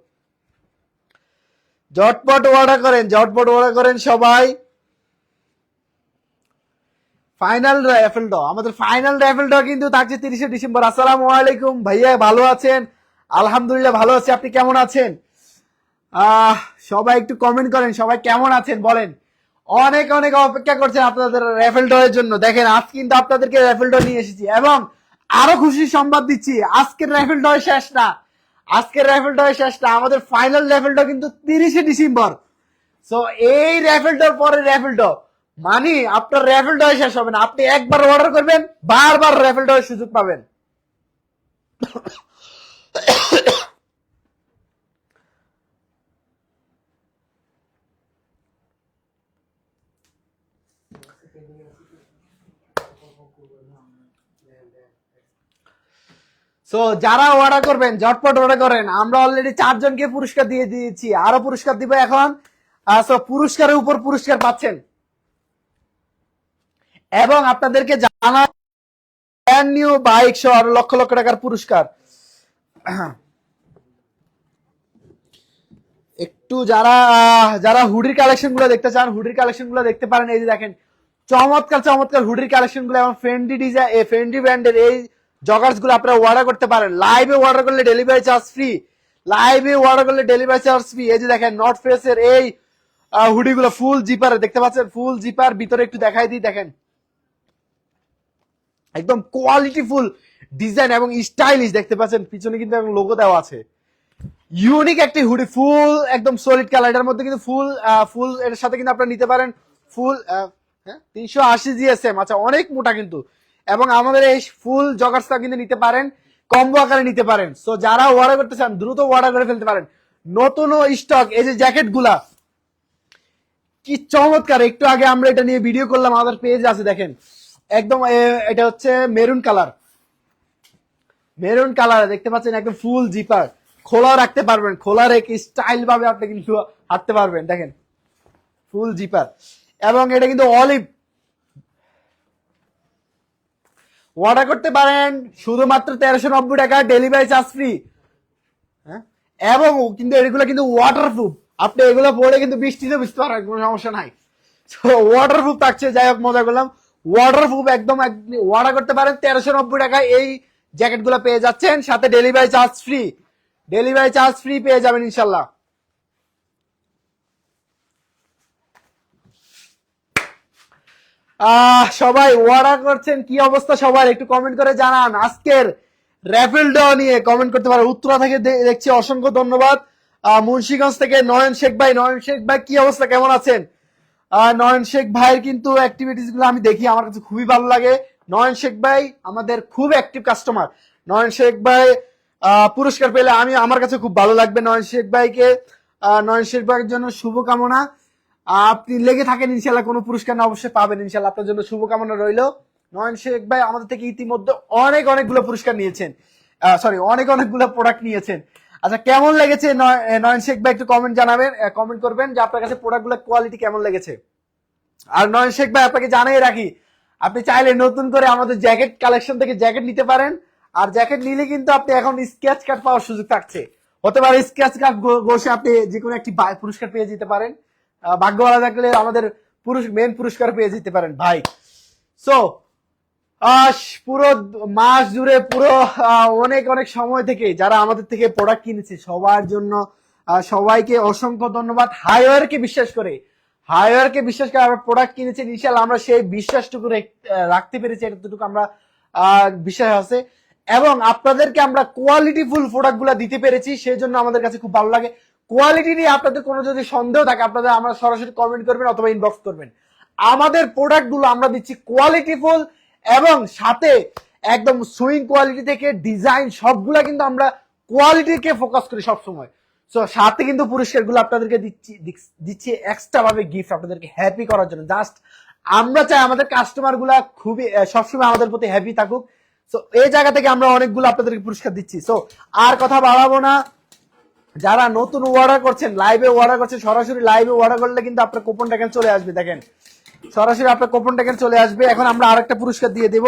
ঝটপট অর্ডার করেন, ঝটপট অর্ডার করেন সবাই। ফাইনাল র্যাফেল ড, আমাদের ফাইনাল র্যাফেল ড কিন্তু থাকছে 30শে ডিসেম্বর। আসসালামু আলাইকুম ভাইয়া, ভালো আছেন? আলহামদুলিল্লাহ ভালো আছি, আপনি কেমন আছেন? সবাই একটু কমেন্ট করেন, সবাই কেমন আছেন বলেন। অনেক অনেক অপেক্ষা করছেন আপনাদের র্যাফেল ড্রয়ের জন্য। দেখেন আজ কিন্তু আপনাদেরকে র্যাফেল ড্র নিয়ে এসেছি এবং আরো খুশির সংবাদ দিচ্ছি, আজকের র্যাফেল ড্র শেষ না, আজকের র্যাফেল ড্র শেষ না, আমাদের ফাইনাল র্যাফেল ড্র কিন্তু 30শে ডিসেম্বর। সো এই র্যাফেল ড্র পরে র্যাফেল ড্র মানে আপনার র্যাফেল ড্র শেষ হবে না। আপনি একবার অর্ডার করবেন, বারবার র্যাফেল ড্রয়ের সুযোগ পাবেন। সো যারা অর্ডার করবেন ঝটপট অর্ডার করেন। আমরা অলরেডি 4 জনকে পুরস্কার দিয়ে দিয়েছি, আরো পুরস্কার দিব এখন। সো পুরস্কারের উপর পুরস্কার পাচ্ছেন এবং আপনাদেরকে জানা ব্র্যান্ড নিউ বাইক সহ আরো লক্ষ লক্ষ টাকার পুরস্কার। একটু যারা যারা হুডির কালেকশন গুলো দেখতে চান হুডির কালেকশন গুলো দেখতে পারেন। এই যে দেখেন চমৎকার চমৎকার হুডির কালেকশন গুলো এবং ফ্রেন্ডি ডিজাইন, ফ্রেন্ডি ব্র্যান্ডের এই জগার্স গুলো আপনারা অর্ডার করতে পারেন। লাইভে অর্ডার করলে ডেলিভারি চার্জ ফ্রি, লাইভে অর্ডার করলে ডেলিভারি চার্জ ফ্রি। এই যে দেখেন নর্থ ফেসের এই হুডি গুলো ফুল জিপার দেখতে পাচ্ছেন, ফুল জিপার ভিতরে একটু দেখাই দিই, দেখেন একদম কোয়ালিটি ফুল ডিজাইন এবং স্টাইলিশ দেখতে পাচ্ছেন। পিছনে কিন্তু লোগো দেওয়া আছে। ইউনিক একটি হুডি, ফুল একদম সলিড কালার, এটার মধ্যে কিন্তু ফুল ফুল এর সাথে কিন্তু আপনারা নিতে পারেন ফুল 380 জিএসএম। আচ্ছা অনেক মোটা কিন্তু, এবং আমাদের এই ফুল জগার্সটা কিন্তু নিতে পারেন, কম্বো আকারে নিতে পারেন। সো যারা অর্ডার করতে চান দ্রুত অর্ডার করে ফেলতে পারেন। নতুন স্টক, এই যে জ্যাকেট গুলা কি চমৎকার, একটু আগে আমরা এটা নিয়ে ভিডিও করলাম, আমাদের পেজ আছে দেখেন একদম। এটা হচ্ছে মেরুন কালার, মেরুন কালার দেখতে পাচ্ছেন, একদম ফুল জিপার, খোলা রাখতে পারবেন, খোলা রেখে স্টাইল ভাবে আপনি কিন্তু হাঁটতে পারবেন। দেখেন ফুল জিপার এবং এটা কিন্তু অলিভ। অর্ডার করতে পারেন শুধুমাত্র 1390 টাকা, ডেলিভারি চার্জ ফ্রি। হ্যাঁ, এবং কিন্তু এগুলো কিন্তু ওয়াটারপ্রুফ, আপনি এগুলো পরে কিন্তু বৃষ্টিতে বুঝতে পারবেন, কোনো সমস্যা নাই। ওয়াটারপ্রুফ থাকছে, যাই হোক মজা করলাম। ওয়াটারপ্রুফ একদম অর্ডার করতে পারেন 1390 টাকায় এই জ্যাকেট গুলো পেয়ে যাচ্ছেন, সাথে delivery charge free, delivery charge free পেয়ে যাবেন ইনশাল্লাহ। সবাই অর্ডার করছেন, কি অবস্থা সবার একটু কমেন্ট করে জানান। আজকের র্যাফেল ড নিয়ে কমেন্ট করতে পারেন। উত্তরা থেকে দেখছি, অসংখ্য ধন্যবাদ। মুন্সিগঞ্জ থেকে নয়ন শেখ ভাই, নয়ন শেখ ভাই কি অবস্থা, কেমন আছেন? নয়ন শেখ ভাইয়ের কিন্তু অ্যাক্টিভিটিস গুলো আমি দেখি, আমার কাছে খুবই ভালো লাগে। নয়ন শেখ ভাই আমাদের খুব অ্যাক্টিভ কাস্টমার। নয়ন শেখ ভাই পুরস্কার পেলে আমি, আমার কাছে খুব ভালো লাগবে নয়ন শেখ ভাইকে। নয়ন শেখ ভাইয়ের জন্য শুভকামনা। আপনি লেগে থাকেন, ইনশাল্লাহ কোনো পুরস্কার না অবশ্যই পাবেন ইনশাল্লাহ, আপনার জন্য শুভকামনা রইল। নয়ন শেখ ভাই আমাদের থেকে ইতিমধ্যে অনেক অনেকগুলো পুরস্কার নিয়েছেন, সরি অনেক অনেকগুলো প্রোডাক্ট নিয়েছেন। আচ্ছা কেমন লেগেছে নয়ন শেখ ভাই একটু কমেন্ট জানাবেন, কমেন্ট করবেন যে আপনার কাছে প্রোডাক্টগুলো কোয়ালিটি কেমন লেগেছে। আর নয়ন শেখ ভাই আপনাকে জানিয়ে রাখি, আপনি চাইলে নতুন করে আমাদের জ্যাকেট কালেকশন থেকে জ্যাকেট নিতে পারেন। আর জ্যাকেট নিলে কিন্তু আপনি এখন স্কেচ কার্ড পাওয়ার সুযোগ থাকছে, হতে পারে স্কেচ কার্ড বসে আপনি যে কোনো একটি পুরস্কার পেয়ে যেতে পারেন। ভাগ্যবালা থাকলে আমাদের মেন পুরস্কার পেয়ে যেতে পারেন ভাই। সো পুরো মাস জুড়ে পুরো অনেক অনেক সময় থেকে যারা আমাদের থেকে প্রোডাক্ট কিনেছে সবার জন্য সবাইকে অসংখ্য ধন্যবাদ। হাইওয়ারকে বিশ্বাস করে, হাইওয়ারকে বিশ্বাস করে আমরা প্রোডাক্ট কিনেছি, ইনশাআল্লাহ আমরা সেই বিশ্বাসটুকু রাখতে পেরেছি, এতটুকু আমরা বিশ্বাস আছে। এবং আপনাদেরকে আমরা কোয়ালিটি ফুল প্রোডাক্ট গুলা দিতে পেরেছি, সেই জন্য আমাদের কাছে খুব ভালো লাগে। কোয়ালিটি নিয়ে আপনাদের কোনো যদি সন্দেহ থাকে আপনাদের আমরা সরাসরি কমেন্ট করবেন অথবা ইনবক্স করবেন। আমাদের প্রোডাক্ট গুলো আমরা দিচ্ছি কোয়ালিটিফুল এবং সাথে একদম সুইং কোয়ালিটি থেকে ডিজাইন সবগুলা কিন্তু আমরা কোয়ালিটিকে ফোকাস করি সবসময়। সো সাথে কিন্তু পুরস্কারগুলো আপনাদেরকে দিচ্ছি এক্সট্রা ভাবে গিফট আপনাদেরকে হ্যাপি করার জন্য। জাস্ট আমরা চাই আমাদের কাস্টমার গুলা খুবই সবসময় আমাদের প্রতি হ্যাপি থাকুক। সো এই জায়গা থেকে আমরা অনেকগুলো আপনাদেরকে পুরস্কার দিচ্ছি। সো আর কথা বাড়াবো না, যারা নতুন অর্ডার করছেন, লাইভে অর্ডার করছেন, সরাসরি লাইভে অর্ডার করলে কিন্তু আপনার কুপনটা এখানে চলে আসবে। দেখেন সরাসরি আপনার কুপনটা এখানে চলে আসবে। এখন আমরা আরেকটা পুরস্কার দিয়ে দেব,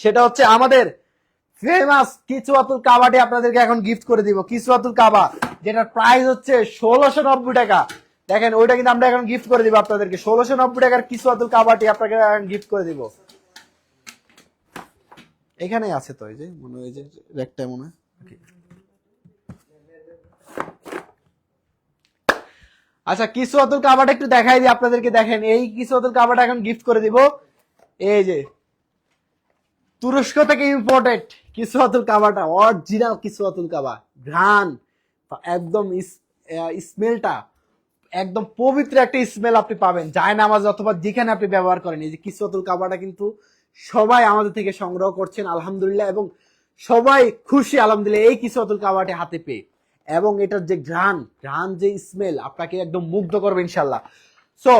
সেটা হচ্ছে আমাদের ফেমাস কিচুয়াতুল কাবাটি আপনাদেরকে এখন গিফট করে দিব। কিচুয়াতুল কাবা যেটার প্রাইস হচ্ছে 1690 টাকা। দেখেন ওইটা কিন্তু আমরা এখন গিফট করে দিব আপনাদেরকে। 1690 টাকার কিচুয়াতুল কাবাটি আপনাকে এখন গিফট করে দিব। এখানেই আছে তো, এই যে মনে হয় যে রেকটা মনে হয়। আচ্ছা কিসওয়াতুল কাবাটা একটু দেখাই দিই আপনাদেরকে। দেখেন এই কিসওয়াতুল কাবাটা এখন গিফট করে দিব। এই যে তুরস্ক থেকে ইম্পোর্টেড কিসওয়াতুল কাবাটা, অরিজিনাল কিসওয়াতুল কাবা। ঘ্রাণ একদম স্মেলটা একদম পবিত্র একটা স্মেল আপনি পাবেন যায় নামাজ অথবা যেখানে আপনি ব্যবহার করেন। এই যে কিসওয়াতুল কাবাটা কিন্তু সবাই আমাদের থেকে সংগ্রহ করছেন আলহামদুলিল্লাহ, এবং সবাই খুশি আলহামদুলিল্লাহ এই কিসওয়াতুল কাবাটি হাতে পেয়ে। এবং এটার যে ঘ্রাণ যে স্মেল আপনাকে একদম মুগ্ধ করবে ইনশাল্লাহ। সো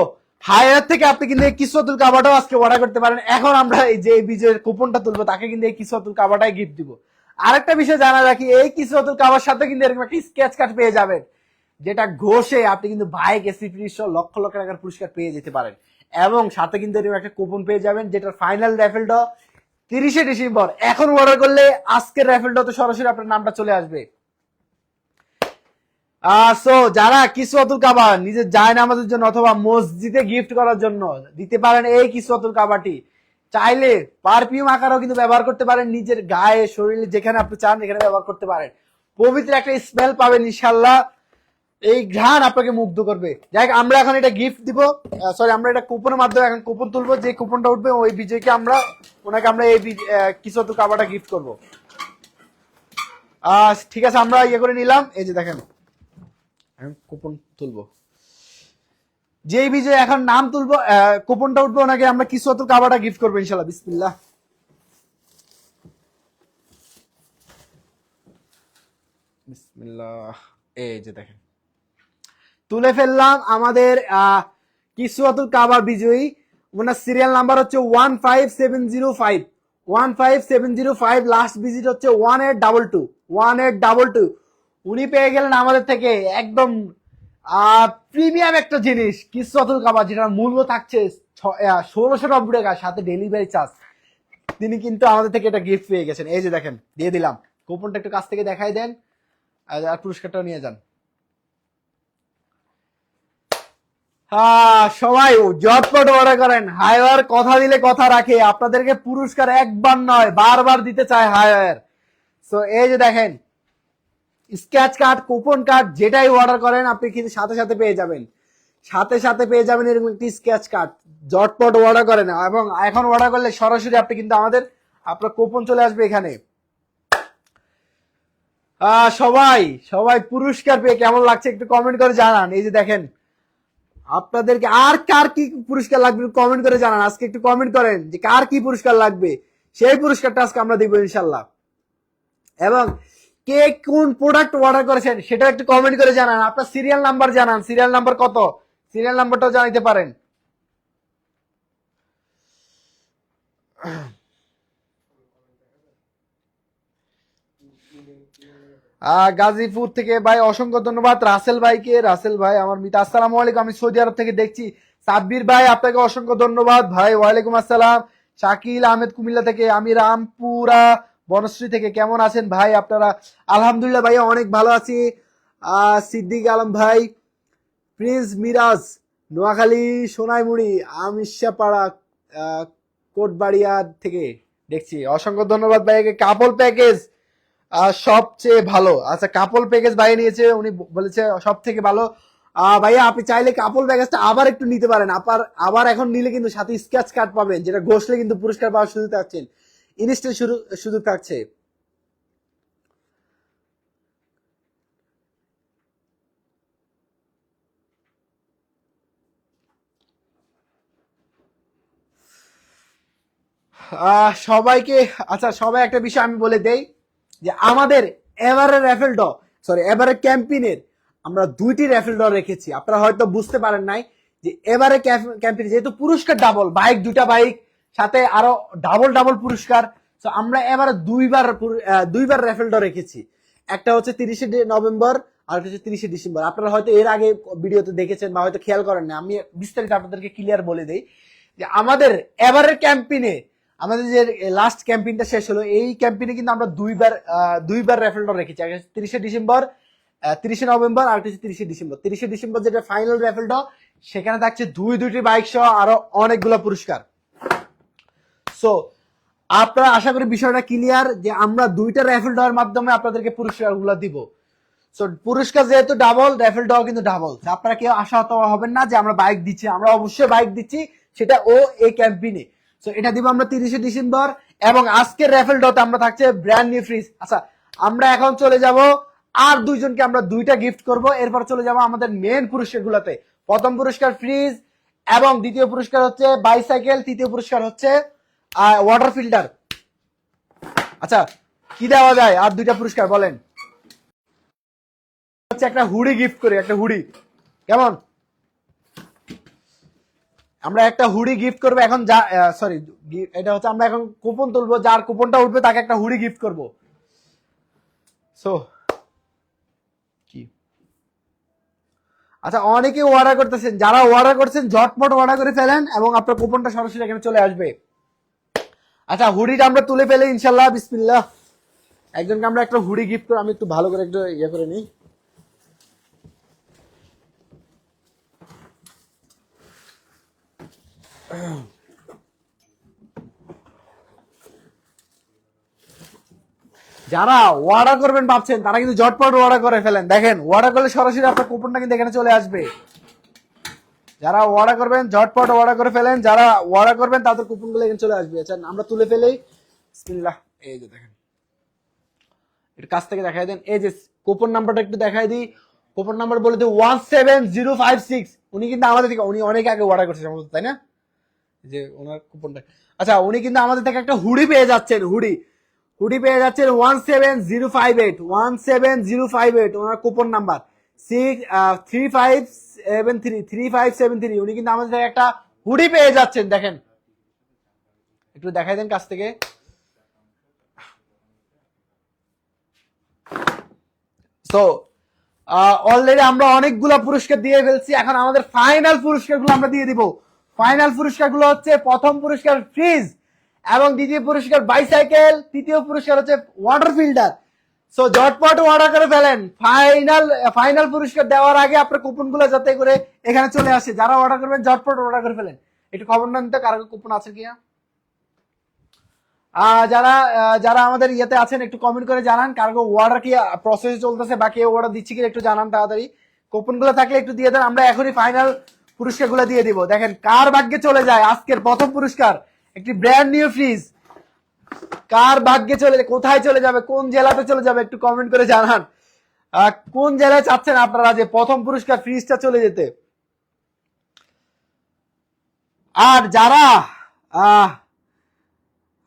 হায়ার থেকে আপনি কিন্তু এই কিসওয়াতুল কাবাটাও আজকে অর্ডার করতে পারেন। এখন আমরা এই যে বিজয়ের কুপনটা তুলবো তাকে কিন্তু এই কিসওয়াতুল কাবাটাই গিফট দিব। আরেকটা বিষয় জানা রাখি, এই কিসওয়াতুল কাবার সাথে কিন্তু এরকম একটা স্কেচ কার্ড পেয়ে যাবেন, যেটা ঘষে আপনি কিন্তু বাইক এসিপিডি সহ লক্ষ লক্ষ টাকার পুরস্কার পেয়ে যেতে পারেন। এবং সাথে কিন্তু এরকম একটা কুপন পেয়ে যাবেন, যেটার ফাইনাল র্যাফেলটা 30শে ডিসেম্বর। এখন অর্ডার করলে আজকের র্যাফেলটা তো সরাসরি আপনার নামটা চলে আসবে। সো যারা কিসওয়াতুল কাবা নিজের জায়নামাজের জন্য অথবা মসজিদে গিফট করার জন্য দিতে পারেন এই কিসওয়াতুল কাবাটি, চাইলে পারফিউম আকারেও কিন্তু ব্যবহার করতে পারেন, নিজের গায়ে শরীরে যেখানে আপনি চান এখানে ব্যবহার করতে পারেন। পবিত্র একটা স্মেল পাবেন ইনশাল্লাহ, এই ঘ্রাণ আপনাকে মুগ্ধ করবে। যাই হোক আমরা এখন এটা গিফট দিব, সরি আমরা এটা কুপনের মাধ্যমে এখন কুপন তুলবো। যে কুপনটা উঠবে ওই বিজয়কে ওনাকে আমরা এই কিসওয়াতুল কাবাটা গিফট করবো। ঠিক আছে আমরা ইয়ে করে নিলাম। এই যে দেখেন কুপন তুলবো, যেই বিজয় এখন নাম তুলবো কুপনটা উঠবো ওনাকে আমরা কিসওয়াতুল কাবাটা গিফট করবো ইনশাল্লাহ। বিসমিল্লাহ। বিসমিল্লাহ। এই যে দেখেন তুলে ফেললাম আমাদের কিসওয়াতুল কাবা বিজয়ী। ওনার সিরিয়াল নাম্বার হচ্ছে 15705 15705, লাস্ট ভিজিট হচ্ছে 1822 1822। উনি পেয়ে গেলেন আমাদের থেকে একদম প্রিমিয়াম একটা জিনিস কিসওয়াতুল কাবা, যেটার মূল্য থাকছে 1690 টাকা, সাথে ডেলিভারি চার্জ। তিনি কিন্তু আমাদের থেকে এটা গিফট পেয়ে গেছেন। এই যে দেখেন দিয়ে দিলাম। কুপনটা একটু কাছ থেকে দেখাই দেন আর পুরস্কারটাও নিয়ে যান। সবাই জটপট অর্ডার করেন। হায়ার কথা দিলে কথা রাখে, আপনাদেরকে পুরস্কার একবার নয় বারবার দিতে চায় হায়ার। সো এই যে দেখেন স্ক্র্যাচ কার্ড, কুপন কার্ড যেটাই অর্ডার করেন আপনি কিন্তু সাথে সাথে পেয়ে যাবেন, সাথে সাথে পেয়ে যাবেন এরকম একটি স্ক্র্যাচ কার্ড। জটপট অর্ডার করেন, এবং এখন অর্ডার করলে সরাসরি আপনি কিন্তু আপনার কুপন চলে আসবে এখানে। সবাই সবাই পুরস্কার পেয়ে কেমন লাগছে একটু কমেন্ট করে জানান। এই যে দেখেন আপনাদেরকে আর কার কি পুরস্কার লাগবে কমেন্ট করে জানান। আজকে একটু কমেন্ট করেন যে কার কি পুরস্কার লাগবে, সেই পুরস্কারটা আজকে আমরা দিব ইনশাল্লাহ। এবং কে কোন প্রোডাক্ট অর্ডার করেছেন সেটা একটু কমেন্ট করে জানান। আপনার সিরিয়াল নাম্বার জানান, সিরিয়াল নাম্বার কত, সিরিয়াল নাম্বারটাও জানাইতে পারেন। গাজীপুর থেকে ভাই অসংখ্য ধন্যবাদ। রাসেল ভাইকে, রাসেল ভাই আমার মিত, আসসালামু আলাইকুম, আমি সৌদি আরব থেকে দেখছি। সাব্বির ভাই আপনাকে অসংখ্য ধন্যবাদ ভাই, ওয়ালাইকুম আসসালাম। শাকিল আহমেদ কুমিল্লা থেকে, আমি রামপুরা বনশ্রী থেকে, কেমন আছেন ভাই আপনারা? আলহামদুলিল্লাহ ভাই অনেক ভালো আছি। সিদ্দিক আলম ভাই, প্রিন্স মিরাজ নোয়াখালী সোনাইমুড়ি আমিষাপাড়া কোটবাড়িয়া থেকে দেখছি, অসংখ্য ধন্যবাদ ভাইকে। কাপল প্যাকেজ সবচেয়ে ভালো, আচ্ছা কাপল প্যাকেজ ভাই নিয়েছে, উনি বলেছে সব থেকে ভালো। ভাইয়া আপনি চাইলে কাপল প্যাকেজটা আবার একটু নিতে পারেন, আবার এখন নিলে কিন্তু সাথে স্ক্র্যাচ কার্ড পাবেন, যেটা ঘষলে কিন্তু পুরস্কার পাওয়ার সুযোগ থাকছেন, ইনস্ট্যান্ট সুযোগ থাকছে। সবাইকে, আচ্ছা সবাই একটা বিষয় আমি বলে দেই যে আমাদের এবারের র্যাফেল ড্র, সরি এবারে ক্যাম্পেইনের আমরা 2টি র্যাফেল ড্র রেখেছি। আপনারা হয়তো বুঝতে পারেন নাই যে এবারে ক্যাম্পেইন যেহেতু পুরস্কার ডাবল, বাইক 2টা বাইক সাথে আরো ডাবল ডাবল পুরস্কার, তো আমরা এবারে দুইবার র্যাফেল ড্র রেখেছি। একটা হচ্ছে 30শে নভেম্বর আর একটা হচ্ছে 30শে ডিসেম্বর। আপনারা হয়তো এর আগে ভিডিওতে দেখেছেন বা হয়তো খেয়াল করেন না, আমি বিস্তারিত আপনাদেরকে ক্লিয়ার বলে দেই যে আমাদের এবারের ক্যাম্পেইনে, আমাদের যে লাস্ট ক্যাম্পেইনটা শেষ হলো, এই ক্যাম্পেইনে কিন্তু আমরা দুইবার র্যাফেল ড্র রেখেছি। 30শে ডিসেম্বর, 30শে নভেম্বর আর 30শে ডিসেম্বর। 30শে ডিসেম্বর যেটা ফাইনাল র্যাফেল ড্র, সেখানে থাকছে দুইটি বাইক সহ আরো অনেকগুলো পুরস্কার। সো আপনারা আশা করি বিষয়টা ক্লিয়ার যে আমরা 2টা র্যাফেল ড্রয়ের মাধ্যমে আপনাদেরকে পুরস্কারগুলো দিব। সো পুরস্কার যেহেতু ডাবল, র্যাফেল ড্র কিন্তু ডাবল। আপনারা কেউ আশাহত হবেন না যে আমরা বাইক দিচ্ছি, আমরা অবশ্যই বাইক দিচ্ছি, সেটা এই ক্যাম্পেইনে। সো এটা দিব আমরা 30শে ডিসেম্বর, এবং আজকের র্যাফেল ড্রতে আমরা থাকছে ব্র্যান্ড নিউ ফ্রিজ। আচ্ছা আমরা এখন চলে যাব আর দুইজনকে আমরা 2টা গিফট করব, এরপর চলে যাব আমাদের মেন পুরস্কারগুলোতে। প্রথম পুরস্কার ফ্রিজ, এবং দ্বিতীয় পুরস্কার হচ্ছে বাইসাইকেল, তৃতীয় পুরস্কার হচ্ছে ওয়াটার ফিল্টার। আচ্ছা কি দেওয়া যায় আর 2টা পুরস্কার বলেন? হচ্ছে একটা হুডি গিফট করি, একটা হুডি, কেমন? আমরা একটা হুডি গিফট করবো এখন, যা সরি এটা হচ্ছে আমরা এখন কুপন তুলবো, যার কুপনটা উঠবে তাকে একটা হুডি গিফট করব। সো কি, আচ্ছা অনেকে অর্ডার করতেছেন, যারা অর্ডার করছেন ঝটপট অর্ডার করে ফেলেন এবং আপনার কুপনটা সরাসরি এখানে চলে আসবে। আচ্ছা হুডিটা আমরা তুলে ফেলে ইনশাল্লাহ, বিসমিল্লাহ। একজনকে আমরা একটা হুডি গিফট করে, আমি একটু ভালো করে একটু ইয়ে করে নিই। যারা অর্ডার করবেন ভাবছেন তারা কিন্তু ঝটপট অর্ডার করে ফেলেন। দেখেন অর্ডার করলে সরাসরি আপনার কুপনটা কিন্তু এখানে চলে আসবে। যারা অর্ডার করবেন ঝটপট অর্ডার করে ফেলেন, যারা অর্ডার করবেন তাদের কুপনগুলো এখানে চলে আসবে। আচ্ছা আমরা তুলে ফেলেই, বিসমিল্লাহ। এই যে দেখেন, এর কাছ থেকে দেখাই দেন, এই যে কুপন নাম্বারটা একটু দেখাই দিই। কুপন নাম্বার বলে দিই 17056। উনি কিন্তু আমাদের থেকে, উনি অনেক আগে অর্ডার করছে সম্ভবত, তাই না? যে ওনার কুপনটা, আচ্ছা উনি কিন্তু আমাদের থেকে একটা হুডি পেয়ে যাচ্ছেন, হুডি পেয়ে যাচ্ছেন 17058, 17058 ওনার কুপন নাম্বার 3573। উনি কিন্তু আমাদের থেকে একটা হুডি পেয়ে যাচ্ছেন। দেখেন একটু দেখাই দেন কাছ থেকে। সো অলরেডি আমরা অনেকগুলো পুরস্কার দিয়ে ফেলছি, এখন আমাদের ফাইনাল পুরস্কারগুলো আমরা দিয়ে দিব। ফাইনাল পুরস্কারগুলো হচ্ছে প্রথম পুরস্কার ফ্রিজ, এবং দ্বিতীয় পুরস্কার বাইসাইকেল, তৃতীয় পুরস্কার হচ্ছে ওয়াটার ফিল্টার। সো ঝটপট অর্ডার করে ফেলেন। ফাইনাল পুরস্কার দেওয়ার আগে আপনার কুপনগুলো যাতে করে এখানে চলে আসে। যারা অর্ডার করবেন ঝটপট অর্ডার করে ফেলেন। একটু খবর নেন তো কারো কুপন আছে কিনা। যারা যারা আমাদের ইয়েতে আছেন একটু কমেন্ট করে জানান কারো অর্ডার কি প্রসেস চলতেছে বা কেউ অর্ডার দিচ্ছে কিনা একটু জানান তাড়াতাড়ি। কুপন গুলো থাকলে একটু দিয়ে দেন, আমরা এখনই ফাইনাল পুরস্কারগুলো দিয়ে দিব। দেখেন কার ভাগ্যে চলে যায় আজকের প্রথম পুরস্কার, একটি ব্র্যান্ড নিউ ফ্রিজ। কার ভাগ্যে চলে যায়, কোথায় চলে যাবে, কোন জেলাতে চলে যাবে একটু কমেন্ট করে জানান। কোন জেলায় চাচ্ছেন আপনারা যে প্রথম পুরস্কার ফ্রিজটা চলে যেতে। আর যারা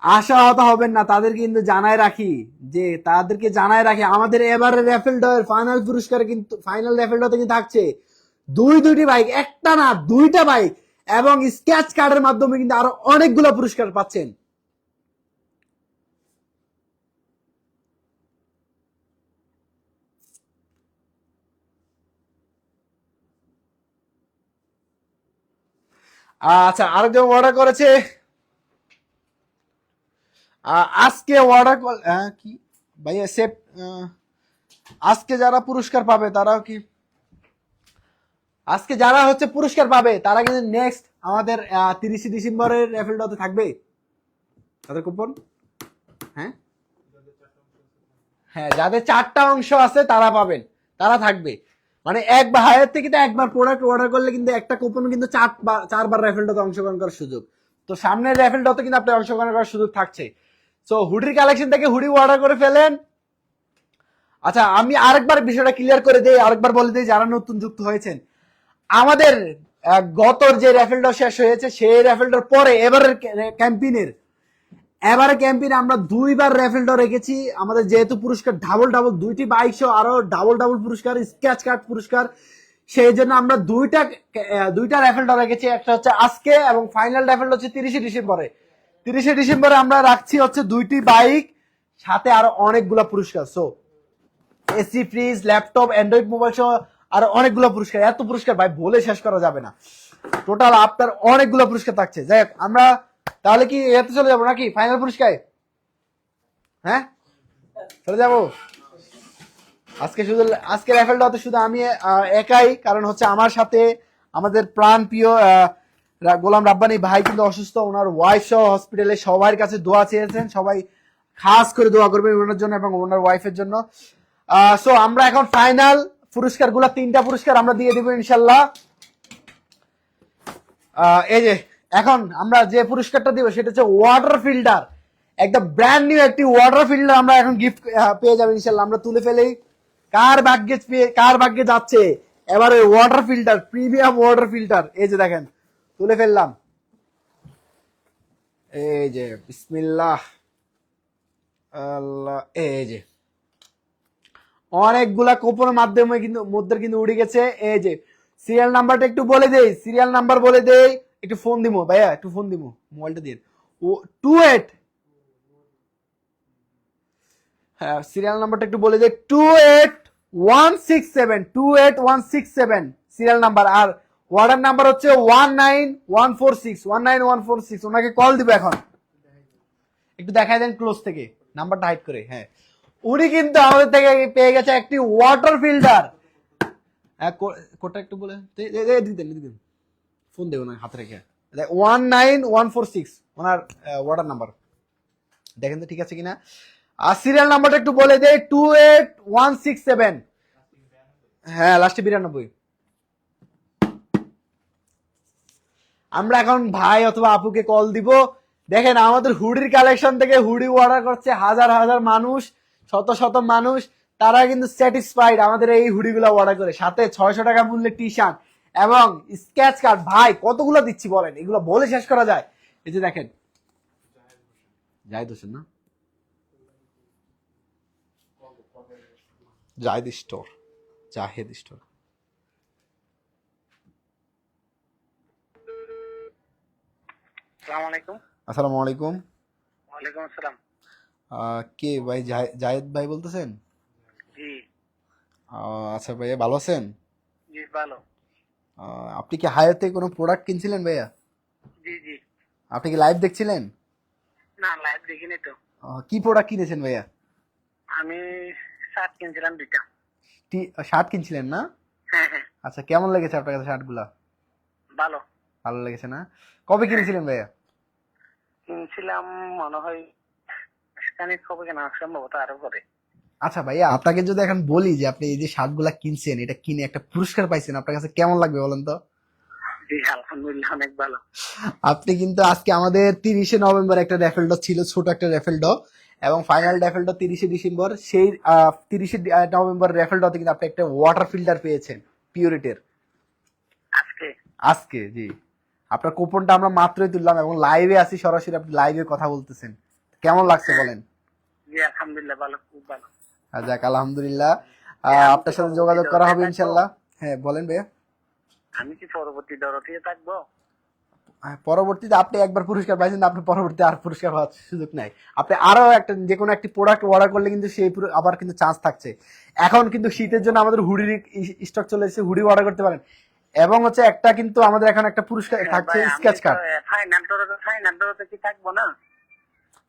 আশাহত হবেন না, তাদের কিন্তু জানায় রাখি আমাদের এবারে র্যাফেল ড্রয়ের ফাইনাল পুরস্কারে কিন্তু, ফাইনাল র্যাফেল ড্রতে কিন্তু থাকছে দুইটি বাইক, একটা না 2টা বাইক, এবং স্ক্র্যাচ কার্ডের মাধ্যমে কিন্তু আরো অনেকগুলো পুরস্কার পাচ্ছেন। আচ্ছা আরেকজন অর্ডার করেছে, আজকে অর্ডার কি ভাইয়া সেভ, আজকে যারা পুরস্কার পাবে তারাও কি, আজকে যারা হচ্ছে পুরস্কার পাবে তারা কিন্তু নেক্সট আমাদের 30শে ডিসেম্বরের র্যাফেল ড্রতে থাকবে তাদের কুপন। হ্যাঁ হ্যাঁ, যাদের 4টা অংশ আছে তারা পাবেন, তারা থাকবে। মানে হাজার থেকে একবার প্রোডাক্ট অর্ডার করলে কিন্তু একটা কুপন কিন্তু 4বার র্যাফেল ড্রতে অংশগ্রহণ করার সুযোগ। তো সামনের র্যাফেল ড্রতে কিন্তু আপনি অংশগ্রহণ করার সুযোগ থাকছে। সো হুডির কালেকশন থেকে হুডি অর্ডার করে ফেলেন। আচ্ছা আমি আরেকবার বিষয়টা ক্লিয়ার করে দেই, আরেকবার বলে দিই যারা নতুন যুক্ত হয়েছেন, আমাদের গত যে র্যাফেল ড্র শেষ হয়েছে সেই র্যাফেল ড্র পরে এবারের ক্যাম্পেইনের এবারে ক্যাম্পেইনে আমরা 2বার র্যাফেল ড্র রেখেছি। আমাদের যেহেতু পুরস্কার ডাবল 2টি বাইক সহ আরো ডাবল পুরস্কার, স্ক্র্যাচ কার্ড পুরস্কার, সেই জন্য আমরা দুইটা র্যাফেল ড্র রেখেছি। একটা হচ্ছে আজকে এবং ফাইনাল র্যাফেল হচ্ছে 30শে ডিসেম্বরে আমরা রাখছি হচ্ছে 2টি বাইক, সাথে আরো অনেকগুলা পুরস্কার। So AC, fridge, laptop, Android mobile সহ আরো অনেকগুলো পুরস্কার। এত পুরস্কার ভাই বলে শেষ করা যাবে না। টোটাল আপনার অনেকগুলো পুরস্কার থাকছে। যাই হোক, আমরা তাহলে কি এতে চলে যাবো নাকি ফাইনাল পুরস্কারে? হ্যাঁ, চলে যাবো। আজকে র্যাফেলটা হতে শুধু আমি একাই, কারণ হচ্ছে আমার সাথে আমাদের প্রাণ প্রিয় গোলাম রাব্বানি ভাই কিন্তু অসুস্থ, ওনার ওয়াইফ সহ হসপিটালে সবার কাছে দোয়া চেয়েছেন, সবাই খাস করে দোয়া করবেন ওনার জন্য এবং ওনার ওয়াইফের জন্য। সো আমরা এখন ফাইনাল পুরস্কারগুলো 3টা পুরস্কার আমরা দিয়ে দিব ইনশাল্লাহ। এই যে এখন আমরা যে পুরস্কারটা দিব সেটা হচ্ছে ওয়াটার ফিল্টার, একদম ব্র্যান্ড নিউ একটি ওয়াটার ফিল্টার আমরা এখন গিফট পেয়ে যাবো ইনশাল্লাহ। আমরা তুলে ফেলেই কার ভাগ্যে যাচ্ছে এবারে water filter, premium water filter. এই যে দেখেন তুলে ফেললাম, এই যে বিসমিল্লাহ আল্লাহ। এই যে অনেকগুলা কোপনের মাধ্যমে কিন্তু উড়ে গেছে। এই যে সিরিয়াল নাম্বারটা একটু বলে দেই, সিরিয়াল নাম্বার বলে দেই, একটু ফোন দিমু ভাইয়া, একটু ফোন দিমু, মোবাইলটা দিয়ে। ও 28, হ্যাঁ সিরিয়াল নাম্বারটা একটু বলে দেই, 28167 সিরিয়াল নাম্বার। আর ওয়ার্ডার নাম্বার হচ্ছে 19146। ওনাকে কল দিবে এখন, একটু দেখাই দেন ক্লোজ থেকে, নাম্বারটা হাইড করে। হ্যাঁ, উনি কিন্তু আমাদের থেকে পেয়ে গেছে একটি ওয়াটার ফিল্টার। কোডটা একটু বলে দিতেন, ফোন দেবো না হাতে রেখে। 19146 ওনার ওয়াটার নাম্বার, দেখেন তো ঠিক আছে কিনা। আর সিরিয়াল নাম্বারটা একটু বলে দেয়, 28167। হ্যাঁ, লাস্টে 92। আমরা এখন ভাই অথবা আপুকে কল দিব। দেখেন আমাদের হুডির কালেকশন থেকে হুডি অর্ডার করছে হাজার মানুষ, শত মানুষ, তারা কিন্তু স্যাটিসফাইড আমাদের এই হুডিগুলো অর্ডার করে। সাথে 600 টাকা মূল্যের টি শার্ট এবং স্কেচ কার্ড। ভাই কতগুলো দিচ্ছি বলেন, এগুলো বলে শেষ করা যায়? এই যে দেখেন, জাহিদ হোসেন না, জাহিদ স্টোর। আসসালামু আলাইকুম। ওয়ালাইকুম আসসালাম। কে ভাই? জাহিদ ভাই বলতেছেন? জি আচ্ছা ভাইয়া, ভালো আছেন? জি ভালো। আপনি কি হায়ার থেকে কোনো প্রোডাক্ট কিনছিলেন ভাইয়া? জি জি। আপনি কি লাইভ দেখছিলেন? না, লাইভ দেখিনি তো। কি প্রোডাক্ট কিনেছেন ভাইয়া? আমি শার্ট কিনছিলাম 2টা। শার্ট কিনছিলেন না? হ্যাঁ হ্যাঁ। আচ্ছা, কেমন লেগেছে আপনার কাছে শার্টগুলা? ভালো। ভালো লেগেছে না? কবে কিনেছিলেন ভাইয়া? কিনছিলাম মনে হয় খানিক কবে কেনা, সম্ভবত আরো পরে। আচ্ছা ভাইয়া, আপনাকে যদি এখন বলি যে আপনি এই যে শার্টগুলা কিনছেন, এটা কিনে একটা পুরস্কার পাইছেন, আপনার কাছে কেমন লাগবে বলেন তো? জি আলহামদুলিল্লাহ, অনেক ভালো। আপনি কিন্তু আজকে আমাদের 30শে নভেম্বর একটা র্যাফেল ড্র ছিল, ছোট একটা র্যাফেল ড্র, এবং ফাইনাল র্যাফেল ড্র 30শে ডিসেম্বর। সেই 30শে নভেম্বর র্যাফেল ড্রতে কিন্তু আপনি একটা ওয়াটার ফিল্টার পেয়েছেন পিউরিটির আজকে। জি, আপনার কুপনটা আমরা মাত্রই তুললাম এবং লাইভে আছি, সরাসরি আপনি লাইভে কথা বলতেছেন। কেমন লাগছে বলেন? জি আলহামদুলিল্লাহ, ভালো, খুব ভালো। যাক আলহামদুলিল্লাহ, আপনার সাথে যোগাযোগ করা হবে ইনশাল্লাহ। হ্যাঁ বলেন ভাইয়া। আমি কি পরবর্তী দরতে থাকবো? পরবর্তীতে আপনি একবার পুরস্কার পাইছেন, আপনি পরবর্তীতে আর পুরস্কার পাওয়ার সুযোগ নাই। আপনি আরো একটা যে কোনো একটি প্রোডাক্ট অর্ডার করলে কিন্তু সেই আবার কিন্তু চান্স থাকছে। এখন কিন্তু শীতের জন্য আমাদের হুডির স্টক চলে এসেছে, হুডি অর্ডার করতে পারেন। এবং হচ্ছে একটা কিন্তু আমাদের এখন একটা পুরস্কার থাকছে, স্কেচ কার্ড। ফাইনাল দরতে কি থাকবো না?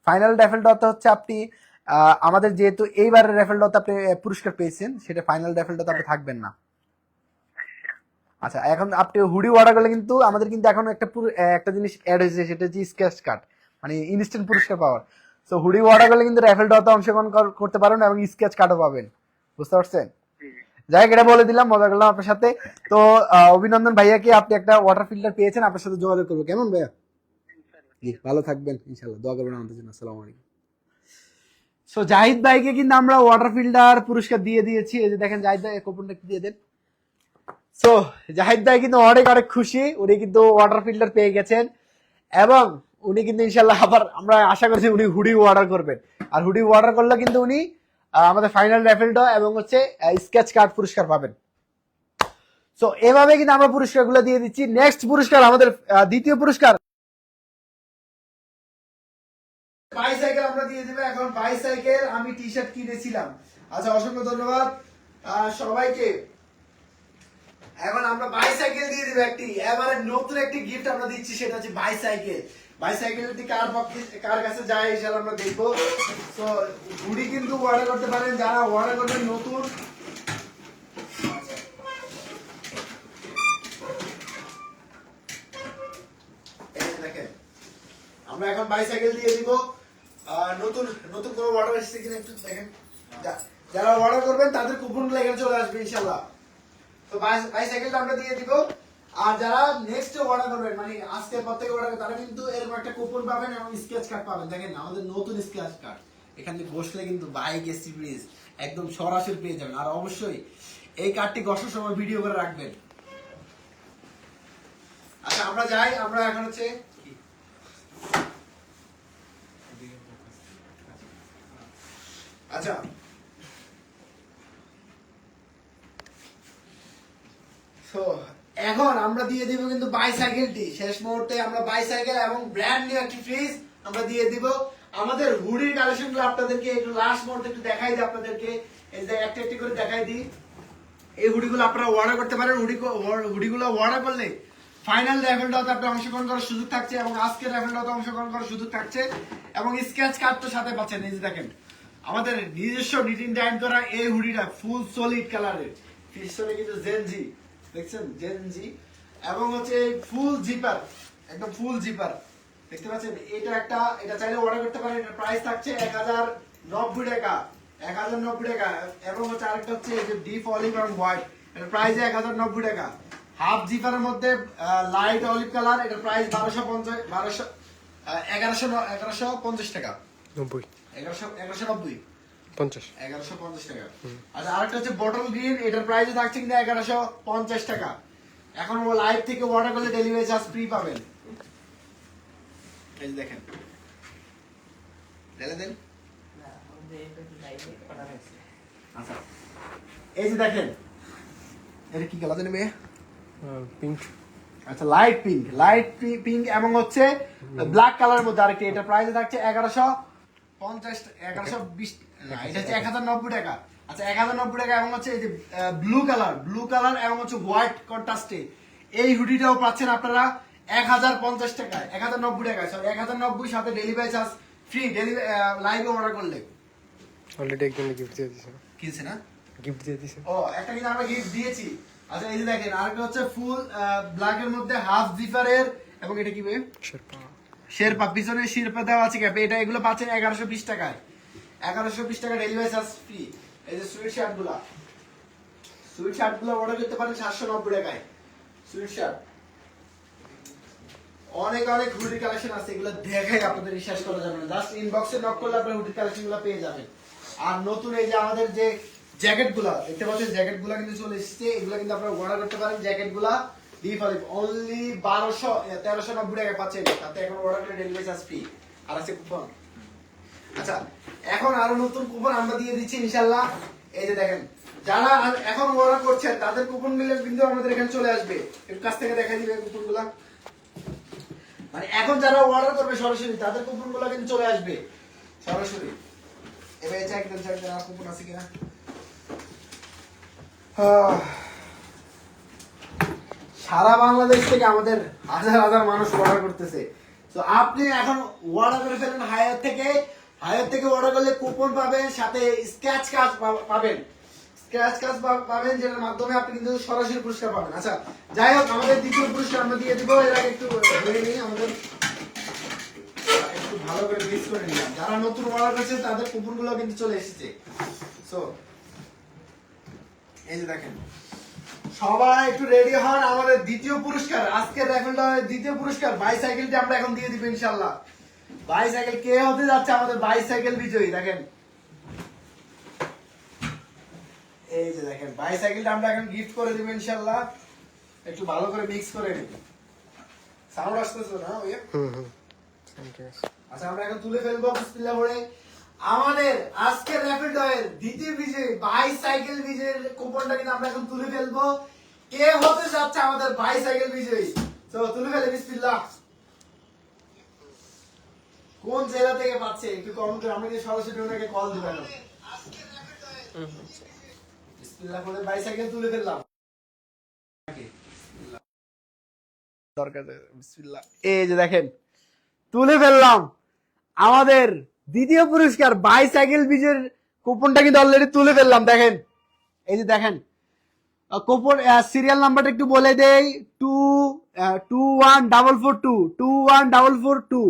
ফাইনাল র্যাফেল ড্রতে হচ্ছে আপনি আমাদের যেহেতু এইবারের র্যাফেল ড্রতে আপনি পুরস্কার পেয়েছেন, সেটা ফাইনাল র্যাফেল ড্রতে আপনি থাকবেন না। আচ্ছা, এখন আপনি হুডি অর্ডার করলে কিন্তু আমাদের কিন্তু এখন একটা জিনিস অ্যাড হয়েছে, সেটা হচ্ছে স্কেচ কার্ড, মানে ইনস্ট্যান্ট পুরস্কার পাওয়ার। সো হুডি অর্ডার করলে কিন্তু র্যাফেল ড্রতে অংশগ্রহণ করতে পারেন এবং স্কেচ কার্ডও পাবেন, বুঝতে পারছেন? যাই এটা বলে দিলাম, মজা করলাম আপনার সাথে। তো অভিনন্দন ভাইয়াকে, আপনি একটা ওয়াটার ফিল্টার পেয়েছেন, আপনার সাথে যোগাযোগ করবো। কেমন ভাইয়া? জি, ভালো থাকবেন ইনশাআল্লাহ, দোয়া করবেন আমাদের জন্য। আসসালামু আলাইকুম। সো জাহিদ ভাইকে কিন্তু আমরা ওয়াটার ফিল্টার পুরস্কার দিয়ে দিয়েছি। এই যে দেখেন, জাহিদ ভাই কুপনটা একটু দিয়ে দেন। সো জাহিদ ভাই কিন্তু অনেক খুশি, উনি কিন্তু ওয়াটার ফিল্টার পেয়ে গেছেন এবং উনি কিন্তু ইনশাল্লাহ আবার আমরা আশা করছি উনি হুডি অর্ডার করবেন। আর হুডি অর্ডার করলে কিন্তু উনি আমাদের ফাইনাল র্যাফেলটা এবং হচ্ছে স্কেচ কার্ড পুরস্কার পাবেন। সো এভাবে কিন্তু আমরা পুরস্কারগুলো দিয়ে দিচ্ছি। নেক্সট পুরস্কার আমাদের দ্বিতীয় পুরস্কার বাইসাইকেল আমরা দিয়ে দেবো। এখন বাইসাইকেল আমি টি শার্ট কিনেছিলাম। আচ্ছা, অসংখ্য ধন্যবাদ সবাইকে। এখন আমরা বাইসাইকেল দিয়ে দিব একটি, এবারে নতুন একটি গিফট আমরা দিচ্ছি, সেটা হচ্ছে বাইসাইকেল। বাইসাইকেলটি কার কাছে যায় ইনশাআল্লাহ আমরা দেখবো। তো হুডি কিন্তু অর্ডার করতে পারেন, যারা অর্ডার করবেন নতুন। দেখেন আমরা এখন বাইসাইকেল দিয়ে দিব। নতুন নতুন কোনো অর্ডার এসেছে কিনা একটু দেখেন। যারা অর্ডার করবেন তাদের কুপনগুলো এখানে চলে আসবে ইনশাআল্লাহ। তো বাইসাইকেলটা আমরা দিয়ে দিব। আর যারা নেক্সট অর্ডার করবেন, মানে আজকের পর থেকে অর্ডার করবেন, তারা কিন্তু এরকম একটা কুপন পাবেন এবং স্কেচ কার্ড পাবেন। দেখেন আমাদের নতুন স্কেচ কার্ড, এখানে বসলে কিন্তু বাইক এসি ব্রিজ একদম সরাসরি পেয়ে যাবেন। আর অবশ্যই এই কার্ডটি বসার সময় ভিডিও করে রাখবেন। আচ্ছা আমরা যাই, আমরা এখন হচ্ছে আচ্ছা তো এখন আমরা দিয়ে দিব কিন্তু বাইসাইকেলটি। শেষ মুহূর্তে আমরা বাইসাইকেল এবং ব্র্যান্ড নিউ একটি ফ্রিজ আমরা দিয়ে দিব। আমাদের হুডির কালেকশনগুলো আপনাদেরকে একটু লাস্ট মুহূর্তে একটু দেখাই দিই আপনাদেরকে। এই যে একটা একটি করে দেখাই দিই। এই হুডিগুলো আপনারা অর্ডার করতে পারেন। হুডিগুলো অর্ডার করলে ফাইনাল র্যাফেলটাতে আপনি অংশগ্রহণ করার সুযোগ থাকছে এবং আজকের র্যাফেলটাতে অংশগ্রহণ করার সুযোগ থাকছে এবং স্কেচ কার্ড তো সাথে পাচ্ছেন। এই যে দেখেন আমাদের নিজস্ব নিটিং ডাইন করা এই হুডিটা ফুল সলিড কালারের, পিছনে কিন্তু জেনজি দেখছেন, জেনজি এবং হচ্ছে ফুল জিপার, একদম ফুল জিপার দেখতে পাচ্ছেন। এটা চাইলে অর্ডার করতে পারেন। এটার প্রাইস থাকছে 1090 টাকা, 1090 টাকা। এবং হচ্ছে আরেকটা হচ্ছে এই যে ডিপ অলিভ এবং হোয়াইট, এটার প্রাইস 1090 টাকা। হাফ জিপারের মধ্যে লাইট অলিভ কালার, এটার প্রাইস 1150 টাকা, 1190 টাকা। আচ্ছা আরেকটা হচ্ছে বটল গ্রিন, এটার প্রাইস থাকছে কিন্তু 1150 টাকা। এখন লাইভ থেকে অর্ডার করলে ডেলিভারি চার্জ ফ্রি পাবেন। এই যে দেখেন, ঢেলে দেন। আচ্ছা এই যে দেখেন, এটা কি কালার জানি মেয়ে? পিঙ্ক। আচ্ছা লাইট পিঙ্ক এবং হচ্ছে ব্ল্যাক কালারের মধ্যে আরেকটি। এটা প্রাইস থাকছে 1150, 1120, না এটা হচ্ছে 1090 টাকা। আচ্ছা 1090 টাকা। এবং হচ্ছে এই যে ব্লু কালার এবং হচ্ছে হোয়াইট কন্ট্রাস্টে এই হুডিটাও পাচ্ছেন আপনারা 1050 টাকায়, 1090 টাকায়, সরি 1090 সাথে ডেলিভারি চার্জ ফ্রি। ডেলিভারি লাইভে অর্ডার করলে অলরেডি একজন গিফট দিয়ে দিয়েছে। কিনছে না? গিফট দিয়ে দিয়েছে। ও একটা কিন্তু আমরা গিফট দিয়েছি। আচ্ছা এই যে দেখেন আরেকটা হচ্ছে ফুল ব্ল্যাক এর মধ্যে হাফ জিপারের এবং এটা কি বে? শেরপা, পিছনে শেরপা দেওয়া আছে ক্যাপে। এটা এগুলো পাচ্ছেন 1120 টাকায়, 1120 টাকা ডেলিভারি চার্জ ফ্রি। এই যে সুইট শার্টগুলো অর্ডার করতে পারেন 790 টাকায়। সুইট শার্ট অনেক হুডি কালেকশন আছে, এগুলো দেখে আপনাদের বিশ্বাস করা যাবে না। জাস্ট ইনবক্সে নক করলে আপনারা হুডি কালেকশনগুলো পেয়ে যাবেন। আর নতুন এই যে আমাদের যে জ্যাকেটগুলো দেখতে পাচ্ছেন, জ্যাকেটগুলো কিন্তু চলে এসেছে। এগুলো কিন্তু আপনারা অর্ডার করতে পারেন। জ্যাকেটগুলো অনলি 1390 টাকা পাচ্ছেন। তাতে এখন অর্ডার করে ডেলিভারি চার্জ ফ্রি আর আছে কুপন। আচ্ছা এখন আরো নতুন কুপন আমরা দিয়ে দিচ্ছি ইনশাআল্লাহ। এই যে দেখেন যারা এখন অর্ডার করছেন তাদের কুপন মিলে কিন্তু আমাদের এখানে চলে আসবে। একটু কাছ থেকে দেখাই দিবে কুপনগুলো। মানে এখন যারা অর্ডার করবে সরাসরি তাদের কুপনগুলো কিন্তু চলে আসবে সরাসরি। এবার চেক দেন আর কুপন আছে কিনা। সারা বাংলাদেশ থেকে আমাদের হাজার মানুষ অর্ডার করতেছে। তো আপনি এখন অর্ডার করে ফেলেন হায়ার থেকে অর্ডার করলে কুপন পাবেন, সাথে স্ক্র্যাচ কার্ড পাবেন। যেটার মাধ্যমে আপনি কিন্তু সরাসরি পুরস্কার পাবেন। আচ্ছা যাই হোক, আমাদের দ্বিতীয় পুরস্কার আমরা দিয়ে দিব। এর আগে একটু ধরে নিই, আমাদের একটু ভালো করে মিক্স করে নিলাম। যারা নতুন অর্ডার করেছে তাদের কুপনগুলো কিন্তু চলে এসেছে। সো এই যে দেখেন সবাই একটু রেডি হন। আমাদের দ্বিতীয় পুরস্কার, আজকের র্যাফেলটা দ্বিতীয় পুরস্কার বাইসাইকেলটি আমরা এখন দিয়ে দিব ইনশাআল্লাহ। বাইসাইকেল কে হতে যাচ্ছে আমাদের বাইসাইকেল বিজয়ী? দেখেন এই যে দেখেন বাইসাইকেলটা আমরা এখন গিফট করে দিব ইনশাআল্লাহ। একটু ভালো করে মিক্স করে নিন। সাউন্ড আসতেছে না? ঠিক আছে। আচ্ছা আমরা এখন তুলে ফেলবো বিসমিল্লাহ বলে আমাদের আজকের র্যাপিড ড্রয়ের দ্বিতীয় বিজয়ী বাইসাইকেল বিজয়ীর কুপনটা কিন্তু আমরা এখন তুলে ফেলবো। কে হতে যাচ্ছে আমাদের বাইসাইকেল বিজয়ী? তো তুলে ফেলে বিসমিল্লাহ। কোন জেলা থেকে পাচ্ছে একটু কমেন্ট করে, আমি কি সরাসরি ওনাকে কল দিব না? বিসমিল্লাহ বলে বাইসাইকেল তুলে ফেললাম। দরকার বিসমিল্লাহ। এই যে দেখেন তুলে ফেললাম আমাদের দ্বিতীয় পুরস্কার বাইসাইকেল বিজের কুপনটা কিন্তু অলরেডি তুলে ফেললাম। দেখেন এই যে দেখেন কুপন সিরিয়াল নাম্বারটা একটু বলে দেই 21442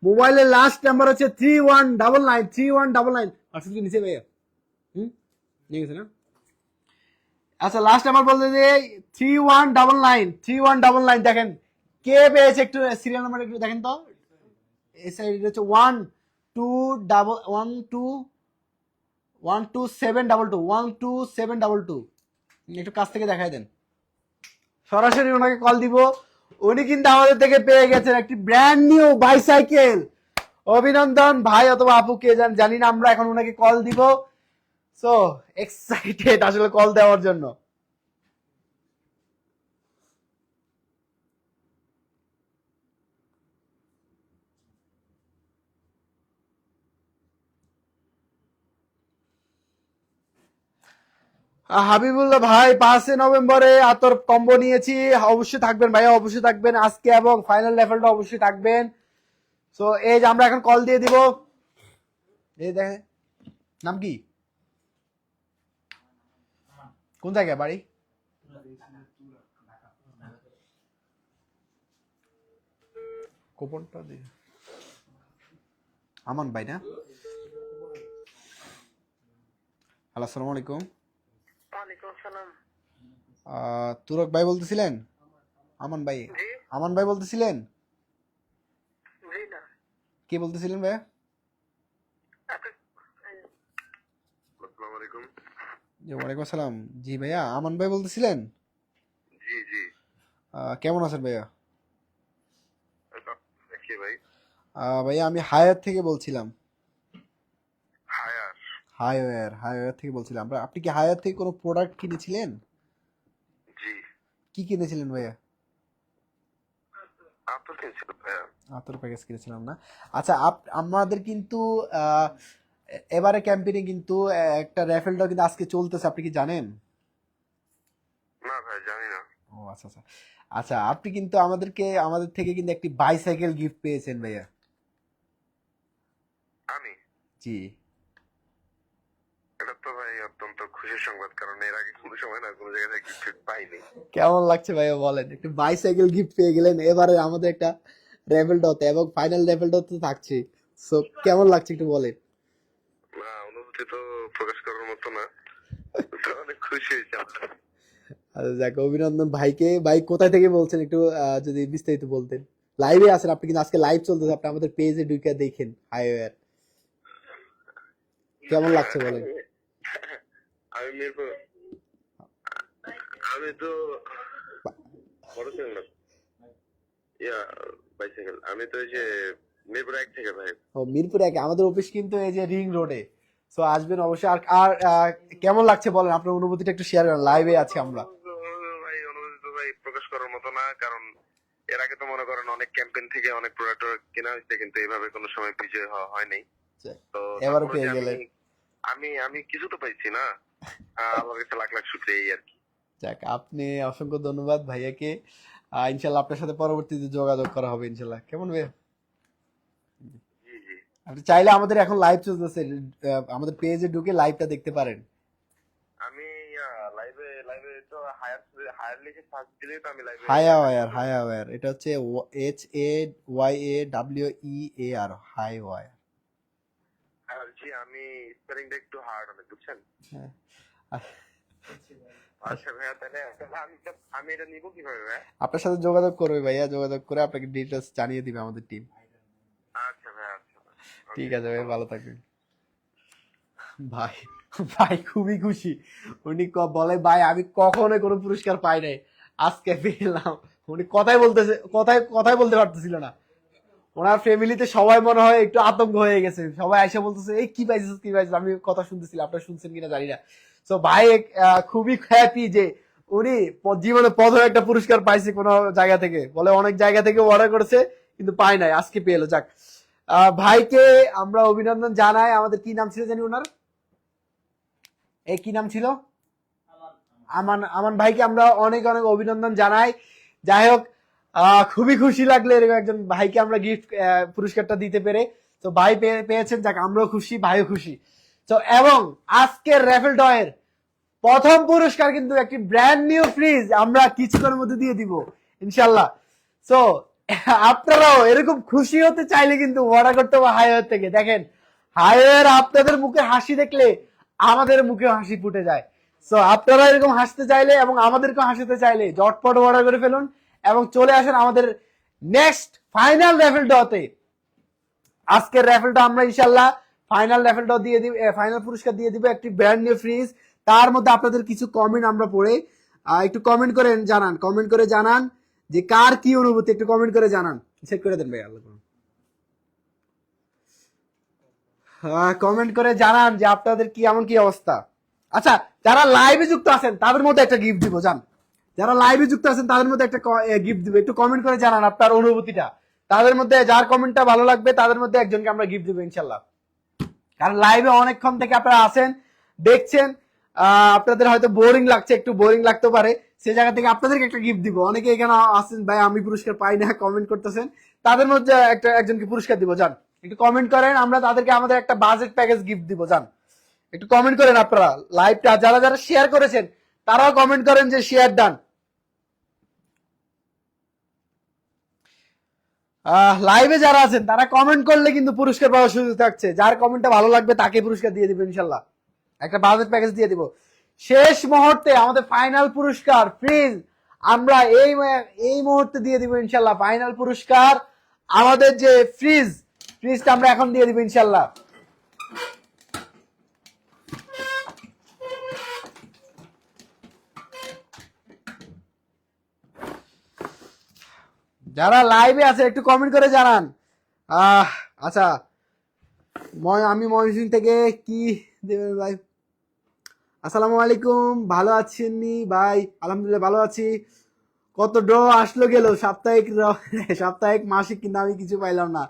মোবাইলের লাস্ট নাম্বার হচ্ছে 3199 আসলে নিচে ভাইয়া নিয়ে গেছে না? আচ্ছা লাস্ট নাম্বার বলতে দেই 3199 দেখেন কে পেয়েছে একটু সিরিয়াল নাম্বার একটু দেখেন তো। এই সাইডে হচ্ছে 12722 একটু কাছ থেকে দেখাই দেন, সরাসরি ওনাকে কল দিব। উনি কিন্তু আমাদের থেকে পেয়ে গেছেন একটি ব্র্যান্ড নিউ বাইসাইকেল। অভিনন্দন ভাই অথবা আপু কে জানি না, আমরা এখন ওনাকে কল দিব। সো এক্সাইটেড আসলে কল দেওয়ার জন্য। হাবিবুল্লাহ ভাই 5 নভেম্বরে আতর কম্বো নিয়েছি, অবশ্যই থাকবেন ভাইয়া, অবশ্যই থাকবেন আজকে এবং ফাইনাল লেভেলটা অবশ্যই থাকবেন। সো এই যে আমরা এখন কল দিয়ে দিব। এই দেখে নাম কি, কোন জায়গায় বাড়ি? কুপনটা দিয়ে আমান ভাই না? হ্যালো আসসালামু আলাইকুম। ওয়ালাইকুম আসসালাম। তুরক ভাই বলতেছিলেন? আমান ভাই, জি আমান ভাই বলতেছিলেন? জি না কে বলতেছিলেন ভাইয়া? আসসালামু আলাইকুম। জি ওয়ালাইকুম আসসালাম। জি ভাইয়া আমান ভাই বলতেছিলেন? জি জি কেমন আছেন ভাইয়া? দেখি ভাই। ভাইয়া আমি হায়ার থেকে বলছিলাম। হায়ার? হায়ার থেকে বলছিলাম। আপনি কি হায়ার থেকে কোনো প্রোডাক্ট কিনেছিলেন? জি। কি কিনেছিলেন ভাইয়া? আপনার কিনছিল ভাইয়া? আতর প্যাকেজ কিনেছিলাম না। আচ্ছা আমাদের কিন্তু এবারে ক্যাম্পেইনে কিন্তু একটা র্যাফেলটাও কিন্তু আজকে চলতেছে, আপনি কি জানেন? না ভাই জানি না। ও আচ্ছা আচ্ছা। আচ্ছা আপনি কিন্তু আমাদের থেকে কিন্তু একটি বাইসাইকেল গিফট পেয়েছেন ভাইয়া। আমি? জি। এটা তো ভাই অত্যন্ত খুশির সংবাদ, কারণ এর আগে কোনো সময় না কোনো জায়গায় গিফট পাইনি। কেমন লাগছে ভাইয়া বলেন, একটু বাইসাইকেল গিফট পেয়ে গেলেন, এবারে আমাদের একটা র্যাফেলটাতে এবং ফাইনাল র্যাফেলটাও তো থাকছে। সো কেমন লাগছে একটু বলেন। না, অনুভূতি তো প্রকাশ করার মতো না, তো অনেক খুশি হয়েছি আমরা। আচ্ছা যাক, অভিনন্দন ভাইকে। ভাই কোথায় থেকে বলছেন একটু যদি বিস্তারিত বলতেন। লাইভে আছেন আপনি, কিন্তু আজকে লাইভ চলতেছে, আপনি আমাদের পেজে ঢুকে দেখেন হাইওয়ে। কেমন লাগছে বলেন। আমি মিরপুর, আমি তো বড় ছিলাম না বাইসাইকেল, আমি তো এই যে মিরপুর 1 থেকে ভাই। ও মিরপুর 1 আমাদের অফিস কিন্তু এই যে রিং রোডে। সো আসবেন অবশ্যই। আর আর কেমন লাগছে বলেন, আপনার অনুভূতিটা একটু শেয়ার করেন, লাইভে আছি আমরা। ভাই অনুভূতি তো ভাই প্রকাশ করার মতো না, কারণ এর আগে তো মনে করেন অনেক ক্যাম্পেইন থেকে অনেক প্রোডাক্ট কেনা হয়েছে, কিন্তু এইভাবে কোনো সময় বিজয় হওয়া হয় নাই। তো এবারও তারপরে পেয়ে যে গেলেন। আমি আমি কিছু তো পাইছি না, আল্লাহর কাছে লাখ লাখ শুকরিয়া এই আর কি। যাক আপনি অসংখ্য ধন্যবাদ ভাইয়াকে। ইনশাল্লাহ আপনার সাথে পরবর্তীতে যোগাযোগ করা হবে ইনশাল্লাহ। কেমন ভাইয়া? জি জি। আপনি চাইলে আমাদের এখন লাইভ চলতেছে, আমাদের পেজে ঢুকে লাইভটা দেখতে পারেন। আমি লাইভে লাইভে তো হায়ার হায়ার লিখে সার্চ দিলেই তো আমি লাইভে। হায়াওয়ার এটা হচ্ছে HAYAWEAR হাইওয়ার। জি, আমি স্পেলিংটা একটু হার্ড অনেক, বুঝছেন? হ্যাঁ। আচ্ছা ভাইয়া, তাহলে আমি এটা নিব কিভাবে ভাই? আপনার সাথে যোগাযোগ করবে ভাইয়া, যোগাযোগ করে আপনাকে ডিটেলস জানিয়ে দিবে আমাদের টিম। আচ্ছা ভাই, আচ্ছা। ঠিক আছে ভাই, ভালো থাকবেন ভাই। ভাই খুবই খুশি। উনি বলে ভাই আমি কখনো কোনো পুরস্কার পাই নাই, আজকে পেলাম। উনি কথাই বলতে পারতেছিল না। ওনার ফ্যামিলিতে সবাই মনে হয় একটু আতঙ্ক হয়ে গেছে, সবাই এসে বলতেছে এই কি পাইছিস কি পাইছিস, আমি কথা শুনতেছিলাম, আপনারা শুনছেন কিনা জানি না। তো ভাই খুবই হ্যাপি যে উনি জীবনে প্রথম একটা পুরস্কার পাইছে কোন জায়গা থেকে, বলে অনেক জায়গা থেকে অর্ডার করেছে কিন্তু পায় নাই, আজকে পেয়ে এলো। যাক, ভাইকে আমরা অভিনন্দন জানাই। আমাদের কি নাম ছিল জানি ওনার, এই কি নাম ছিল, আমান। আমান ভাইকে আমরা অনেক অনেক অভিনন্দন জানাই। যাই হোক, খুবই খুশি লাগলো এরকম একজন ভাইকে আমরা গিফট পুরস্কারটা দিতে পেরে। তো ভাই পেয়েছেন, যাক আমরাও খুশি, ভাইও খুশি। তো এবং আজকের র্যাফেল ড্রয়ের প্রথম পুরস্কার কিন্তু একটি ব্র্যান্ড নিউ ফ্রিজ আমরা কিছুক্ষণের মধ্যে দিয়ে দিব ইনশাল্লাহ। তো আপনারাও এরকম খুশি হতে চাইলে কিন্তু অর্ডার করতে হবে হাইওয়ে থেকে। দেখেন হাইওয়ের আপনাদের মুখে হাসি দেখলে আমাদের মুখে হাসি ফুটে যায়। তো আপনারা এরকম হাসতে চাইলে এবং আমাদেরকেও হাসতে চাইলে জটপট অর্ডার করে ফেলুন এবং চলে আসেন আমাদের নেক্সট ফাইনাল র্যাফেল ড্রতে। আজকের র্যাফেলটা আমরা ইনশাল্লাহ ফাইনাল র্যাফেলটা দিয়ে দিব, ফাইনাল পুরস্কার দিয়ে দিব একটি ব্র্যান্ড নিউ ফ্রিজ। তার মধ্যে আপনাদের কিছু কমেন্ট আমরা পড়ে একটু কমেন্ট করে জানান, কমেন্ট করে জানান যে কার কি অনুভূতি, একটু কমেন্ট করে জানান। সেট করে দেন ভাই, আল্লাহ কমেন্ট করে জানান যে আপনাদের কি এমন কি অবস্থা। আচ্ছা, যারা লাইভে যুক্ত আছেন তাদের মধ্যে একটা গিফট দিব, জান যারা লাইভে যুক্ত আছেন তাদের মধ্যে একটা গিফট দিব, একটু কমেন্ট করে জানান আপনার অনুভূতিটা। তাদের মধ্যে যার কমেন্টটা ভালো লাগবে তাদের মধ্যে একজনকে আমরা গিফট দিব ইনশাল্লাহ। কারণ লাইভে অনেকক্ষণ থেকে আপনারা আছেন, দেখছেন, আপনাদের হয়তো বোরিং লাগছে, একটু বোরিং লাগতে পারে, সে জায়গা থেকে আপনাদেরকে একটা গিফট দিব। অনেকে এখানে আছেন ভাই আমি পুরস্কার পাই না কমেন্ট করতেছেন, তাদের মধ্যে একজনকে পুরস্কার দিব, জান একটু কমেন্ট করেন, আমরা তাদেরকে আমাদের একটা বাজেট প্যাকেজ গিফট দিব। জান একটু কমেন্ট করেন আপনারা, লাইভটা যারা যারা শেয়ার করেছেন তারাও কমেন্ট করেন যে শেয়ার ডান। লাইভে যারা আছেন তারা কমেন্ট করলে কিন্তু পুরস্কার পাওয়ার সুযোগ থাকছে, যার কমেন্টটা ভালো লাগবে তাকে পুরস্কার দিয়ে দিব ইনশাল্লাহ, একটা বাজেট প্যাকেজ দিয়ে দিব। শেষ মুহূর্তে আমাদের ফাইনাল পুরস্কার ফ্রিজ আমরা এই মুহূর্তে দিয়ে দিব ইনশাল্লাহ। ফাইনাল পুরস্কার আমাদের যে ফ্রিজটা আমরা এখন দিয়ে দিব ইনশাল্লাহ। যারা লাইভে আছে একটু কমেন্ট করে জানান। আচ্ছা, আমি ময়মনসিংহ থেকে কি দেবেন ভাই? আসসালামু আলাইকুম, ভালো আছেন নি ভাই? আলহামদুলিল্লাহ ভালো আছি। কত ড্র আসলো গেল, সাপ্তাহিক মাসিক, কিন্তু আমি কিছু পাইলাম না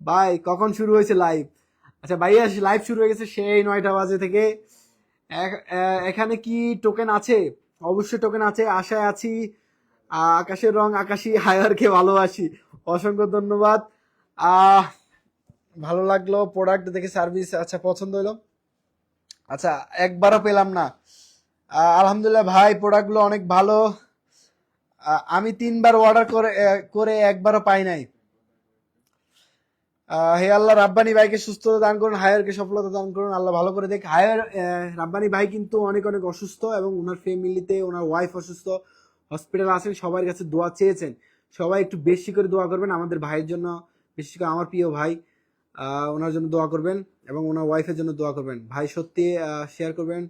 ভাই। কখন শুরু হয়েছে লাইভ? আচ্ছা ভাইয়া, লাইভ শুরু হয়ে গেছে সেই 9টা বাজে থেকে। এখানে কি টোকেন আছে? অবশ্যই টোকেন আছে, আশায় আছি। আকাশের রং আকাশি, হায়ারকে ভালোবাসি, অসংখ্য ধন্যবাদ। ভালো লাগলো প্রোডাক্ট দেখে, সার্ভিস আচ্ছা পছন্দ হলো। আচ্ছা, একবারও পেলাম না। আলহামদুলিল্লাহ ভাই, প্রোডাক্টগুলো অনেক ভালো। আমি 3বার অর্ডার করে একবারও পাই নাই। হে আল্লাহ, রাব্বানি ভাইকে সুস্থতা দান করুন, হায়ারকে সফলতা দান করুন, আল্লাহ ভালো করে দেখ। হায়ার রাব্বানি ভাই কিন্তু অনেক অনেক অসুস্থ এবং ওনার ফ্যামিলিতে ওনার ওয়াইফ অসুস্থ, হসপিটাল আছেন, সবার কাছে দোয়া চেয়েছেন। সবাই একটু বেশি করে দোয়া করবেন আমাদের ভাইয়ের জন্য, বিশেষ করে আমার প্রিয় ভাই, ওনার জন্য দোয়া করবেন এবং ওনার ওয়াইফের জন্য দোয়া করবেন। ভাই সত্যি শেয়ার করবেন।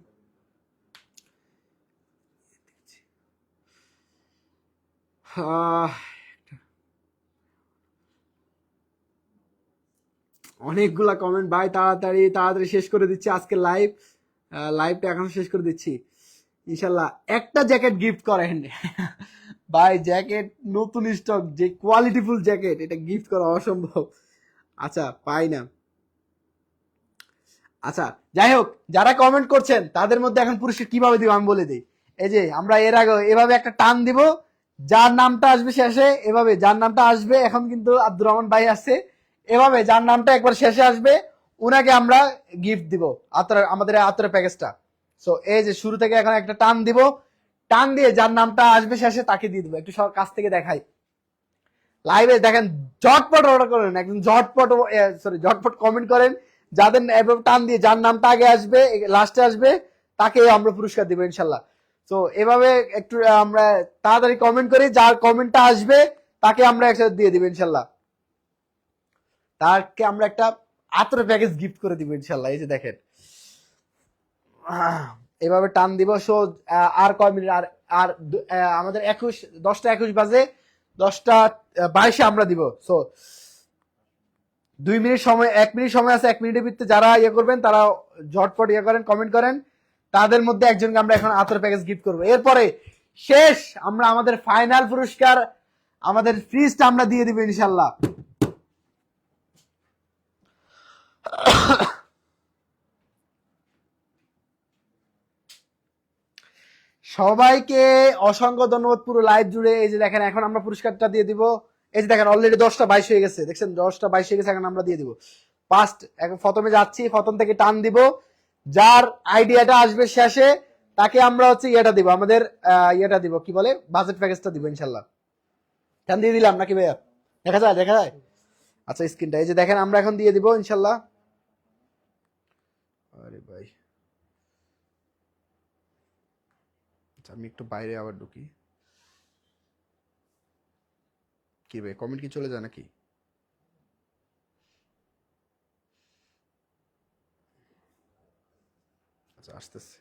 অনেকগুলা কমেন্ট ভাই, তাড়াতাড়ি শেষ করে দিচ্ছি আজকে লাইভটা এখন শেষ করে দিচ্ছি ইনশাল্লাহ। একটা জ্যাকেট গিফট করেন ভাই, জ্যাকেট নতুন স্টক, যে কোয়ালিটিফুল জ্যাকেট, এটা গিফট করা অসম্ভব। আচ্ছা পাই না। আচ্ছা যাই হোক, যারা কমেন্ট করছেন তাদের মধ্যে এখন পুরস্কার কিভাবে দিব আমি বলে দিই। এই যে আমরা এর আগে এভাবে একটা টান দিব, যার নামটা আসবে শেষে, এভাবে যার নামটা আসবে, এখন কিন্তু আব্দুর রহমান ভাই আসছে, এভাবে যার নামটা একবার শেষে আসবে উনাকে আমরা গিফট দিব আমাদের আতরের প্যাকেজটা। সো এই যে শুরু থেকে এখন একটা টান দিব, টান দিয়ে যার নামটা আসবে শেষে তাকে দিয়ে দিব। একটু সব কাছ থেকে দেখাই, লাইভে দেখেন, ঝটপট অর্ডার করেন, একদম ঝটপট কমেন্ট করেন, যাদের টান দিয়ে যার নামটা আগে আসবে লাস্টে আসবে তাকে আমরা পুরস্কার দিব ইনশাল্লাহ। তো এভাবে একটু আমরা তাড়াতাড়ি কমেন্ট করি, যার কমেন্টটা আসবে তাকে আমরা একসাথে দিয়ে দিব ইনশাল্লাহ, তাকে আমরা একটা আতরের প্যাকেজ গিফট করে দিব ইনশাল্লাহ। এই যে দেখেন, এভাবে টান দিব। সো আর কয় মিনিট, আর আমাদের 10টা 21 বাজে, 10টা 22 আমরা দিব। সো 2 মিনিট সময়, 1 মিনিট সময় আছে। 1 মিনিটের ভিতরে যারা ইয়ে করবেন তারা ঝটপট ইয়ে করেন, কমেন্ট করেন। তাদের মধ্যে একজনকে আমরা এখন আতর প্যাকেজ গিফট করবো। এরপরে শেষ আমরা আমাদের ফাইনাল পুরস্কার, আমাদের ফ্রিজটা আমরা দিয়ে দিব ইনশাল্লাহ। সবাইকে অসংখ্য ধন্যবাদ পুরো লাইভ জুড়ে। এই যে দেখেন এখন আমরা পুরস্কারটা দিয়ে দিব। এই যে দেখেন অলরেডি 10টা 22 হয়ে গেছে, দেখছেন 10টা 22 হয়ে গেছে। এখন আমরা দিয়ে দিব ফার্স্ট, এখন প্রথমে যাচ্ছি, প্রথম থেকে টান দিব। যার আইডিয়াটা আসবে শেষে তাকে আমরা হচ্ছে ইয়েটা দিব, আমাদের ইয়েটা দিব, কি বলে, বাজেট প্যাকেজটা দিব ইনশাল্লাহ। টান দিয়ে দিলাম নাকি ভাইয়া? দেখা যায়, দেখা যায়। আচ্ছা স্ক্রিনটা এই যে দেখেন আমরা এখন দিয়ে দিব ইনশাল্লাহ। আরে ভাই আমি একটু বাইরে আবার ঢুকি। কি ভাই কমেন্ট কি চলে যায় নাকি? আচ্ছা আসতেছে।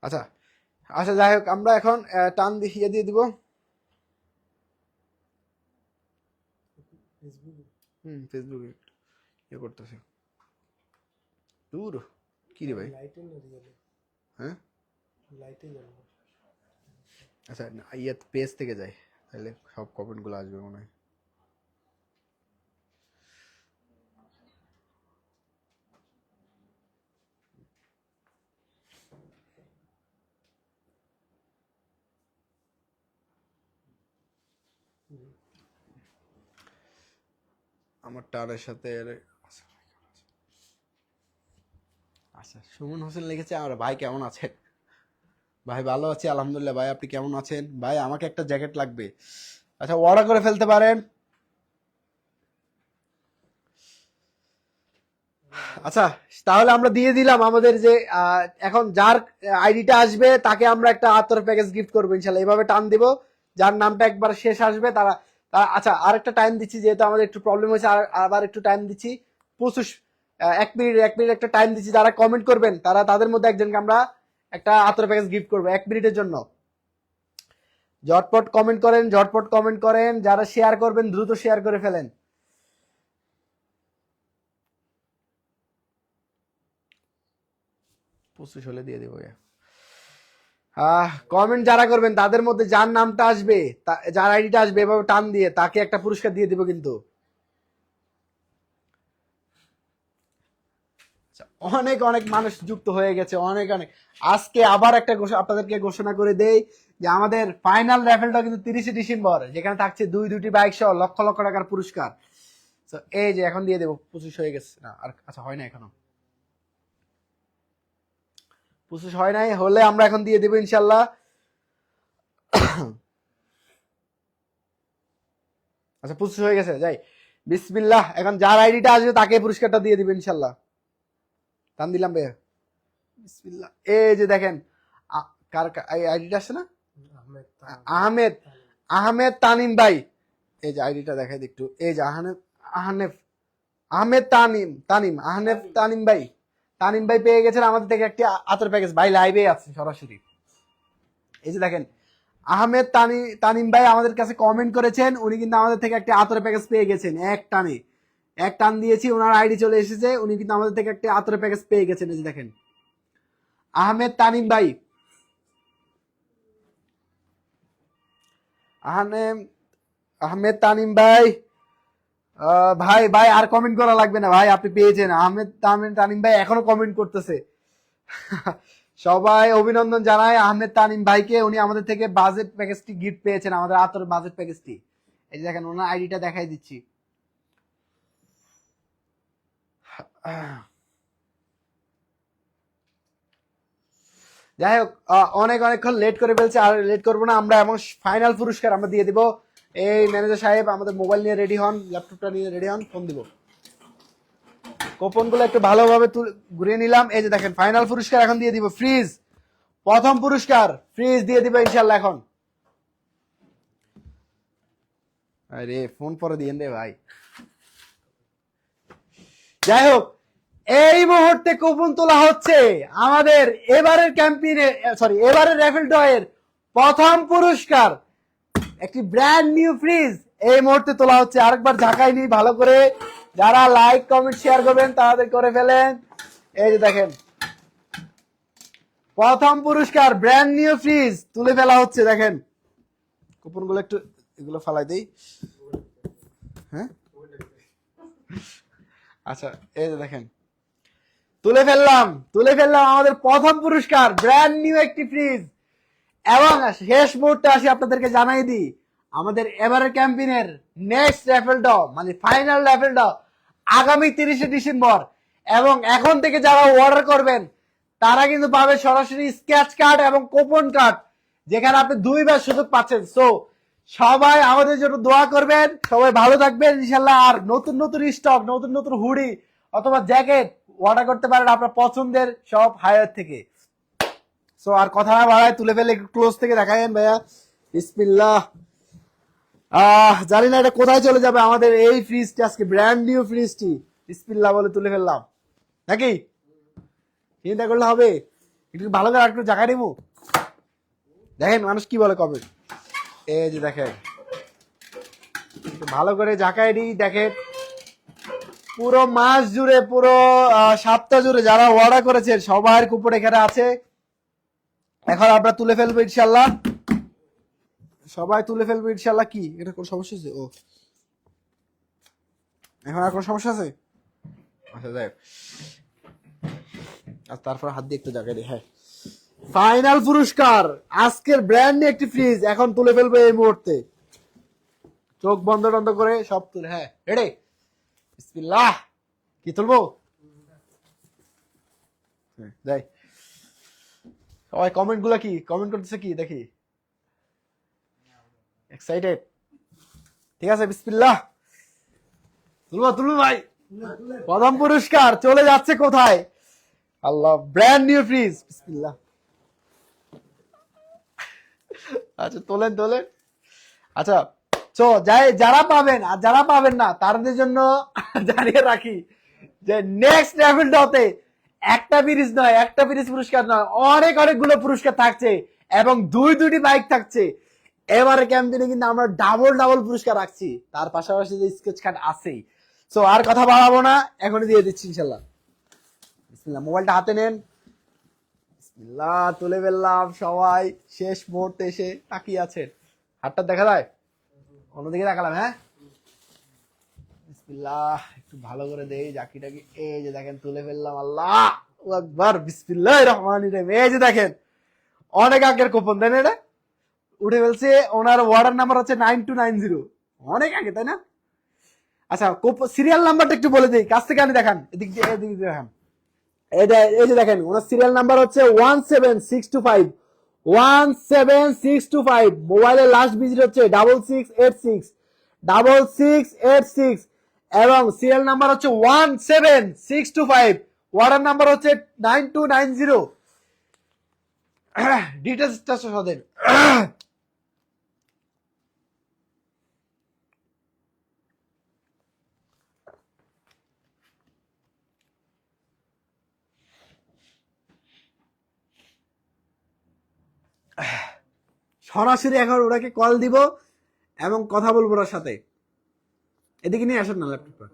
আচ্ছা আচ্ছা যাই হোক, আমরা এখন টান দিয়ে দিয়ে দিব। ফেসবুকে ইয়ে করতেছে। দূর কি রে ভাই? হ্যাঁ আচ্ছা ইয়ে পেজ থেকে যাই, তাহলে সব কমেন্ট গুলো আসবে মনে হয়। আমার টানের সাথে আচ্ছা সুমন হোসেন লিখেছে, আমার ভাই কেমন আছেন? ভাই ভালো আছি আলহামদুলিল্লাহ। ভাই আপনি কেমন আছেন? ভাই আমাকে একটা জ্যাকেট লাগবে। আচ্ছা অর্ডার করে ফেলতে পারেন। আচ্ছা তাহলে আমরা দিয়ে দিলাম আমাদের যে এখন যার আইডিটা আসবে তাকে আমরা একটা আতর প্যাকেজ গিফট করবো ইনশাল্লাহ। এইভাবে টান দিব, যার নামটা একবার শেষ আসবে তারা। আচ্ছা আর একটা টাইম দিচ্ছি, যেহেতু আমাদের একটু প্রবলেম হয়েছে, আবার একটু টাইম দিচ্ছি 25 1 মিনিট একটা টাইম দিচ্ছি। যারা কমেন্ট করবেন তারা, তাদের মধ্যে একজনকে আমরা একটা আতর প্যাকেজ গিফট করবো 1 মিনিটের জন্য। ঝটপট কমেন্ট করেন, ঝটপট কমেন্ট করেন। যারা শেয়ার করবেন দ্রুত শেয়ার করে ফেলেন। হলে দিয়ে দেবো। কমেন্ট যারা করবেন তাদের মধ্যে যার নামটা আসবে, যার আইডিটা আসবে, এভাবে টান দিয়ে তাকে একটা পুরস্কার দিয়ে দিব কিন্তু। অনেক অনেক মানুষ যুক্ত হয়ে গেছে, অনেক অনেক। আজকে আবার একটা আপনাদেরকে ঘোষণা করে দেই যে আমাদের ফাইনাল র্যাফেলটা কিন্তু 30শে ডিসেম্বর, যেখানে থাকছে দুটি বাইক সহ লক্ষ লক্ষ টাকার পুরস্কার। তো এই যে এখন দিয়ে দেবো, 25 হয়ে গেছে না আর? আচ্ছা হয় না এখনো, 25 হয় নাই, হলে আমরা এখন দিয়ে দেবো ইনশাল্লাহ। আচ্ছা 25 হয়ে গেছে, যাই বিসমিল্লাহ। এখন যার আইডিটা আসবে তাকে পুরস্কারটা দিয়ে দিবেন ইনশাল্লাহ। টান দিলাম ভাইয়া, বিসমিল্লাহ। এই যে দেখেন কার আইডিটা আসছে না? আহমেদ আহমেদ তানিম ভাই। এই যে আইডিটা দেখাই একটু, এই যে আহমেদ তানিম ভাই। তানিম ভাই পেয়ে গেছেন আমাদের থেকে একটি আতর প্যাকেজ। ভাই লাইভে আছে সরাসরি। এই যে দেখেন আহমেদ তানিম ভাই আমাদের কাছে কমেন্ট করেছেন, উনি কিন্তু আমাদের থেকে একটি আতর প্যাকেজ পেয়ে গেছেন। এক টান দিয়েছি, ওনার আইডি চলে এসেছে, উনি কিন্তু আমাদের থেকে একটি আতর প্যাকেজ পেয়ে গেছেন। এই যে দেখেন আহমেদ তানিম ভাই, আহমেদ তানিম ভাই। ভাই ভাই আর কমেন্ট করা লাগবে না ভাই, আপনি পেয়েছেন। আহমেদ তানিম ভাই এখনো কমেন্ট করতেছে। সবাই অভিনন্দন জানাই আহমেদ তানিম ভাইকে, উনি আমাদের থেকে বাজেট প্যাকেজটি গিফট পেয়েছেন, আমাদের আতর বাজেট প্যাকেজটি। এই যে দেখেন ওনার আইডিটা দেখাই দিচ্ছি। যাই হোক অনেক অনেকক্ষণ লেট করে ফেলছে, আর লেট করবো না। আমরা এমন ফাইনাল পুরস্কার আমরা দিয়ে দিব। এই ম্যানেজার সাহেব আমাদের মোবাইল নিয়ে রেডি হন, ল্যাপটপটা নিয়ে রেডি হন, ফোন দিব। কুপনগুলো একটু ভালোভাবে ঘুরিয়ে নিলাম। এই যে দেখেন ফাইনাল পুরস্কার এখন দিয়ে দিব, ফ্রিজ। প্রথম পুরস্কার ফ্রিজ দিয়ে দিব ইনশাল্লাহ এখন। আরে ফোন পরে দিয়েন রে ভাই। যাই হোক এই মুহূর্তে কুপন তোলা হচ্ছে আমাদের এবারের ক্যাম্পেইনে, সরি এবারের র্যাফেল ড্রয়ের প্রথম পুরস্কার একটি ব্র্যান্ড নিউ ফ্রিজ এই মুহূর্তে তোলা হচ্ছে। আরেকবার ঝাঁকাই নিই ভালো করে, যারা লাইক কমেন্ট শেয়ার করবেন তাদের করে ফেলেন। এই যে দেখেন প্রথম পুরস্কার ব্র্যান্ড নিউ ফ্রিজ তুলে ফেলা হচ্ছে। দেখেন কুপন গুলো একটু এগুলো ফালাই দেই। হ্যাঁ আচ্ছা এই যে দেখেন তুলে ফেললাম আমাদের প্রথম পুরস্কার ব্র্যান্ড নিউ একটি ফ্রিজ। এবং শেষ মুহূর্তে আসি আপনাদেরকে জানাই দিই আমাদের এবারের ক্যাম্পেইনের নেক্সট র্যাফেল ড্র মানে ফাইনাল র্যাফেল ড্র আগামী 30শে ডিসেম্বর। এবং এখন থেকে যারা অর্ডার করবেন তারা কিন্তু পাবে সরাসরি স্ক্র্যাচ কার্ড এবং কুপন কার্ড, যেখানে আপনি দুইবার সুযোগ পাচ্ছেন। সো সবাই আমাদের জন্য দোয়া করবেন, সবাই ভালো থাকবেন ইনশাল্লাহ। আর নতুন নতুন স্টক, নতুন নতুন হুডি অথবা জ্যাকেট অর্ডার করতে পারেন আপনার পছন্দের সব হায়ার থেকে। সো আর কথা না বাড়ায় তুলে ফেলে একটু ক্লোজ থেকে দেখায়েন ভাইয়া। বিসমিল্লাহ। জানি না এটা কোথায় চলে যাবে আমাদের এই ফ্রিজটি, আজকে ব্র্যান্ড নিউ ফ্রিজটি। বিসমিল্লাহ বলে তুলে ফেললাম নাকি চিন্তা করলে হবে। একটু ভালো করে একটু জায়গা নেবো। দেখেন মানুষ কি বলে কবে। এই যে দেখেন ভালো করে ঝাঁকাই দিই। দেখেন পুরো মাস জুড়ে, পুরো সপ্তাহ জুড়ে যারা অর্ডার করেছেন সবার কুপন এখানে আছে। এখন আমরা তুলে ফেলবো ইনশাল্লাহ, সবাই তুলে ফেলবো ইনশাল্লাহ। কি এটা কোন সমস্যা আছে? ও এখন আর কোন সমস্যা আছে? আচ্ছা যাই হোক। আর তারপর হাত দিয়ে একটু জায়গায় দিই। হ্যাঁ ফাইনাল পুরস্কার আজকের ব্র্যান্ড নিউ একটি ফ্রিজ এখন তুলে ফেলবো এই মুহূর্তে। চোখ বন্ধ টন্ধ করে সব তুলে। হ্যাঁ রেডি বিসমিল্লাহ। কি তুলবো? যাই সবাই কমেন্ট গুলা কি কমেন্ট করতেছে কি দেখি। এক্সাইটেড? ঠিক আছে বিসমিল্লাহ। তুলবো ভাই। প্রথম পুরস্কার চলে যাচ্ছে কোথায়? আল্লাহ ব্র্যান্ড নিউ ফ্রিজ। বিসমিল্লাহ। আচ্ছা তোলেন। আচ্ছা চো যারা পাবেন আর যারা পাবেন না তাদের জন্য জানিয়ে রাখি যে নেক্সট র্যাফেল ড্রতে একটা ফ্রিজ পুরস্কার নয়, অনেকগুলো পুরস্কার থাকছে এবং দুটি বাইক থাকছে। এবারে ক্যাম্পেইনে কিন্তু আমরা ডাবল পুরস্কার রাখছি, তার পাশাপাশি যে স্কেচ কার্ড আছেই। সো আর কথা বাড়াবো না, এখনই দিয়ে দিচ্ছি ইনশাল্লাহ। বিসমিল্লাহ। মোবাইলটা হাতে নেন। বিসমিল্লাহ তুলে ফেললাম। সবাই শেষ মুহূর্তে এসে তাকিয়ে আছেন। হাতটা দেখা যায়? অন্যদিকে দেখালাম। হ্যাঁ বিসমিল্লাহ। একটু ভালো করে দেই জাকিটাকে। এই যে দেখেন তুলে ফেললাম। আল্লাহ আকবার। বিসমিল্লাহির রহমানির রহিম। এই যে দেখেন অনেক আগের কুপন দেন, এটা উঠে ফেলছে। ওনার অর্ডার নাম্বার হচ্ছে 9290। অনেক আগে তাই না? আচ্ছা সিরিয়াল নাম্বারটা একটু বলে দিই, কাছ থেকে আনি দেখান। এদিক দিয়ে দেখান। এই যে দেখেন ওনার সিরিয়াল নাম্বার হচ্ছে 17625। 17625। মোবাইলের লাস্ট ডিজিট হচ্ছে 6686 এবং সিরিয়াল নাম্বার হচ্ছে 17625। অর্ডার নাম্বার হচ্ছে 9290। ডিটেলসটা সদের। সরাসরি এখন ওনাকে কল দিব এবং কথা বলবো ওর সাথে। এদিকে নিয়ে আসেন না ল্যাপটপটা।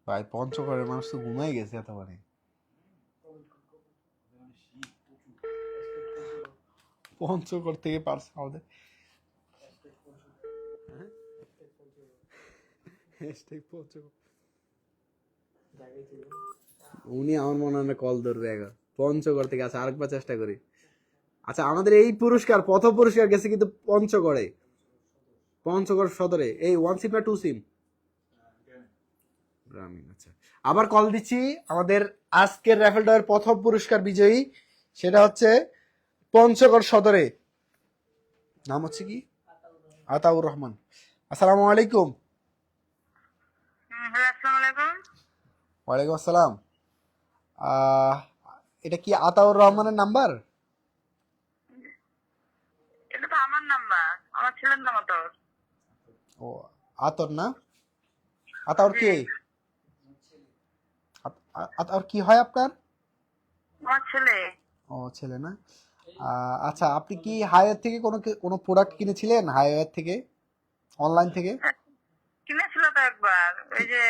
ভাই পঞ্চগড়ের মানুষ তো ঘুমাই গেছে এতবারে। পঞ্চগড় থেকে পারছে আমাদের। উনি আমার মনে হয় কল ধরবে এখন পঞ্চগড় থেকে। আচ্ছা আরেকবার চেষ্টা করি। আচ্ছা আমাদের এই পুরস্কার প্রথম পুরস্কার গেছে কিন্তু পঞ্চগড় সদরে। এই 1 সিম না 2 সিম? আচ্ছা আবার কল দিচ্ছি। আমাদের আজকের র্যাফেল ড্রয়ের প্রথম পুরস্কার বিজয়ী, সেটা হচ্ছে পঞ্চগড় সদরে। নাম হচ্ছে কি? আতাউর রহমান। আসসালামু আলাইকুম। ওয়ালাইকুম আসসালাম। এটা কি আতাউর রহমানের নাম্বার? নাম্বার, আমার ছেলের নাম তো। ও আতর না? আতর কে? আতর কি হয় আপনার? আমার ছেলে। ও ছেলে না? আচ্ছা, আপনি কি হায়ার থেকে কোনো প্রোডাক্ট কিনেছিলেন? হায়ার থেকে, অনলাইন থেকে? কিনেছিল তো একবার, ওই যে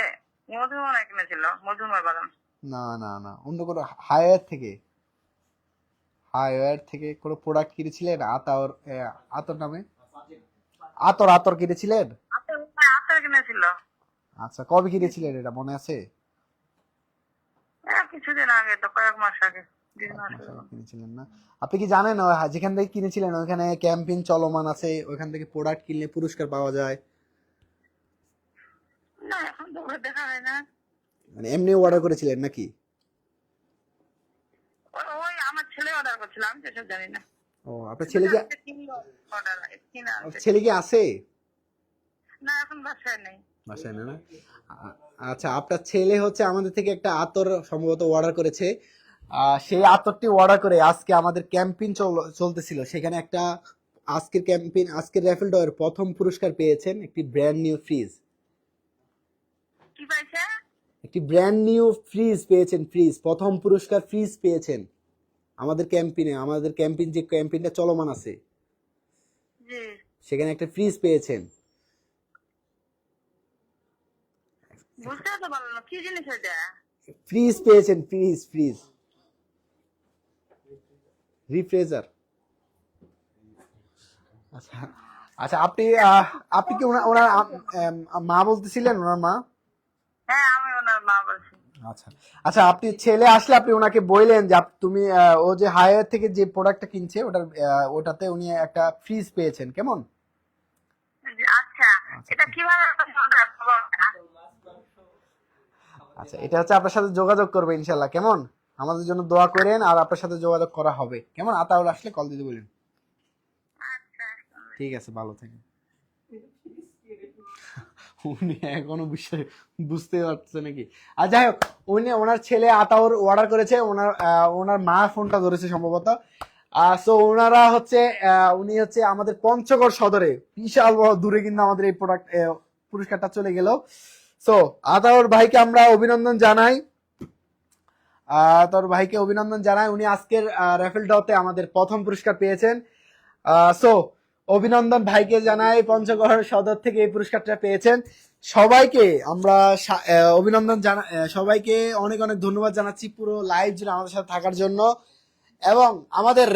মধুময় কিনেছিল, মধুময় বাদাম। না না না, অন্য কোনো হায়ার থেকে, হায়ার থেকে কোনো প্রোডাক্ট কিনেছিলেন? আতর, আতর নামে, আতর আতর কিনেছিলেন? আচার কিনেছিল। আচ্ছা, কবে কিনেছিলেন এটা মনে আছে? কিছুদিন আগে তো, কয়েক মাস আগে। কিনেছিলেন না? আপনি কি জানেন যেখান থেকে কিনেছিলেন ওইখানে ক্যাম্পেইন চলমান আছে, ওইখান থেকে প্রোডাক্ট কিনলে পুরস্কার পাওয়া যায়? না, এখন তো ওটা দেখা হয় না। মানে এমনি অর্ডার করেছিলেন নাকি? ওই আমার ছেলে অর্ডার করছিল, আমি সেসব জানি না। ও, আপনার ছেলে কি, অর্ডার কিনা ছেলে কি আছে? না, এখন বাসায় নেই। বাসায় না? আচ্ছা, আপনার ছেলে হচ্ছে আমাদের থেকে একটা আতর সম্ভবত অর্ডার করেছে। সেই আতরটি অর্ডার করে আজকে আমাদের ক্যাম্পেইন চলতেছিল, সেখানে একটা আজকের র্যাফেল ড্রয়ের প্রথম পুরস্কার পেয়েছেন একটি ব্র্যান্ড নিউ ফ্রিজ। কি পাইছে? একটি ব্র্যান্ড নিউ ফ্রিজ পেয়েছেন, ফ্রিজ, প্রথম পুরস্কার ফ্রিজ পেয়েছেন আমাদের ক্যাম্পেইন যে ক্যাম্পেইনটা চলমান আছে জি। সেখানে একটা ফ্রিজ পেয়েছেন। বুঝতে তো পারলাম না, কি জিনিস এটা? ফ্রিজ পেয়েছেন, ফ্রিজ রিফ্রেজার। আচ্ছা আচ্ছা, আপনি কি ওনার মা বলতেছিলেন? ওনার মা? হ্যাঁ, আমি ওনার মা বলছি। আচ্ছা আচ্ছা, আপনি ছেলে আসলে আপনি ওনাকে বললেন যে তুমি ও যে হায়ার থেকে যে প্রোডাক্টটা কিনছে ওটাতে উনি একটা ফ্রিজ পেয়েছেন, কেমন? আচ্ছা, এটা কিভাবে order করবো? আচ্ছা, এটা হচ্ছে আপনার সাথে যোগাযোগ করবে ইনশাল্লাহ, কেমন? আমাদের জন্য দোয়া করেন, আর আপনার সাথে যোগাযোগ করা হবে, কেমন? আতাউল আসলে কল দিতে বলেন। আচ্ছা, ঠিক আছে, ভালো থাকেন। উনি এখনো বুঝতে পারছে নাকি? আর যাই হোক, ওনার ছেলে আতাউর অর্ডার করেছে, ওনার মা ফোনটা ধরেছে সম্ভবত। সো ওনারা হচ্ছে উনি হচ্ছে আমাদের পঞ্চগড় সদরে, বিশাল বড় দূরে কিন্তু আমাদের এই পুরস্কারটা চলে গেল। সো আতাউর ভাইকে আমরা অভিনন্দন জানাই, উনি আজকের র্যাফেল ড্রতে আমাদের প্রথম পুরস্কার পেয়েছেন। সো অভিনন্দন ভাইকে জানাই, পঞ্চগড় সদর থেকে এই পুরস্কারটা পেয়েছেন। সবাইকে আমরা অভিনন্দন সবাইকে অনেক অনেক ধন্যবাদ জানাচ্ছি পুরো লাইভ জুড়ে আমাদের সাথে থাকার জন্য। এবং আমাদের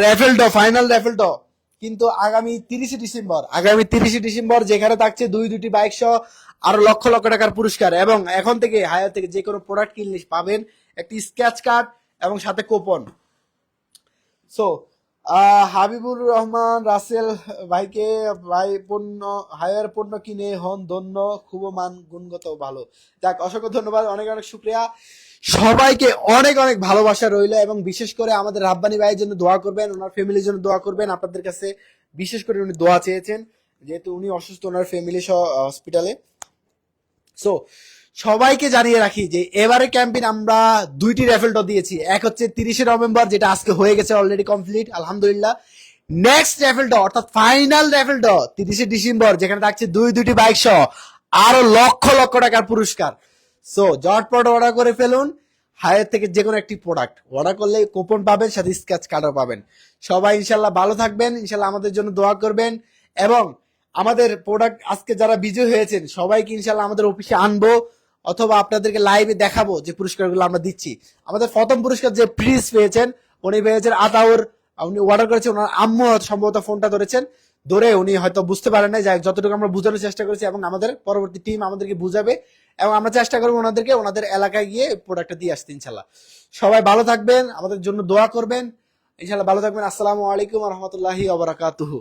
ফাইনাল র্যাফেল ড্র কিন্তু আগামী 30 ডিসেম্বর যেখানে থাকছে দুটি বাইক সহ আরো লক্ষ লক্ষ টাকার পুরস্কার, এবং এখন থেকে হায়ার থেকে যে কোনো প্রোডাক্ট কিনলে পাবেন একটি স্ক্র্যাচ কার্ড এবং সাথে কুপন। সো হাবিবুর রহমান রাসেল ভাইকে, হায়ার পণ্য কিনে হন ধন্য, খুব মান গুণগত ভালো। যাক, অসংখ্য ধন্যবাদ, অনেক অনেক শুক্রিয়া। সবাইকে অনেক অনেক ভালোবাসা রইল, এবং বিশেষ করে আমাদের রাব্বানি ভাইয়ের জন্য দোয়া করবেন, ওনার ফ্যামিলির জন্য দোয়া করবেন। আপনাদের কাছে বিশেষ করে উনি দোয়া চেয়েছেন, যেহেতু উনি অসুস্থ, ওনার ফ্যামিলি সহ হসপিটালে। সো সবাইকে জানিয়ে রাখি যে এবারে ক্যাম্পেইন আমরা 2টি র্যাফেল ড্র দিয়েছি। এক হচ্ছে 30শে নভেম্বর, যেটা আজকে হয়ে গেছে, অলরেডি কমপ্লিট, আলহামদুলিল্লাহ। নেক্সট র্যাফেল ড্র অর্থাৎ ফাইনাল র্যাফেল ড্র 30শে ডিসেম্বর, যেখানে থাকছে দুটি বাইক সহ আরো লক্ষ লক্ষ টাকার পুরস্কার। সো জটপট অর্ডার করে ফেলুন, হায়ার থেকে যে কোনো একটি প্রোডাক্ট অর্ডার করলে কুপন পাবেন, সাথে স্ক্র্যাচ কার্ডও পাবেন। সবাই ইনশাল্লাহ ভালো থাকবেন, ইনশাল্লাহ আমাদের জন্য দোয়া করবেন, এবং আমাদের প্রোডাক্ট আজকে যারা বিজয়ী হয়েছেন সবাইকে ইনশাল্লাহ আমাদের অফিসে আনবো, অথবা আপনাদেরকে লাইভে দেখাবো যে পুরস্কারগুলো আমরা দিচ্ছি। আমাদের প্রথম পুরস্কার যে প্রিজ পেয়েছেন, উনি পেয়েছেন আতাউর, উনি অর্ডার করেছেন, ওনার আম্মু সম্ভবত ফোনটা ধরে উনি হয়তো বুঝতে পারেন না, যাই যতটুকু আমরা বোঝানোর চেষ্টা করেছি, এবং আমাদের পরবর্তী টিম আমাদেরকে বুঝাবে, এবং আমরা চেষ্টা করবো ওনাদের এলাকায় গিয়ে প্রোডাক্টটা দিয়ে আসতে ইনশাল্লাহ। সবাই ভালো থাকবেন, আমাদের জন্য দোয়া করবেন, ইনশাল্লাহ ভালো থাকবেন। আসসালামু আলাইকুম ওয়া রাহমাতুল্লাহি ওয়া বারাকাতুহু।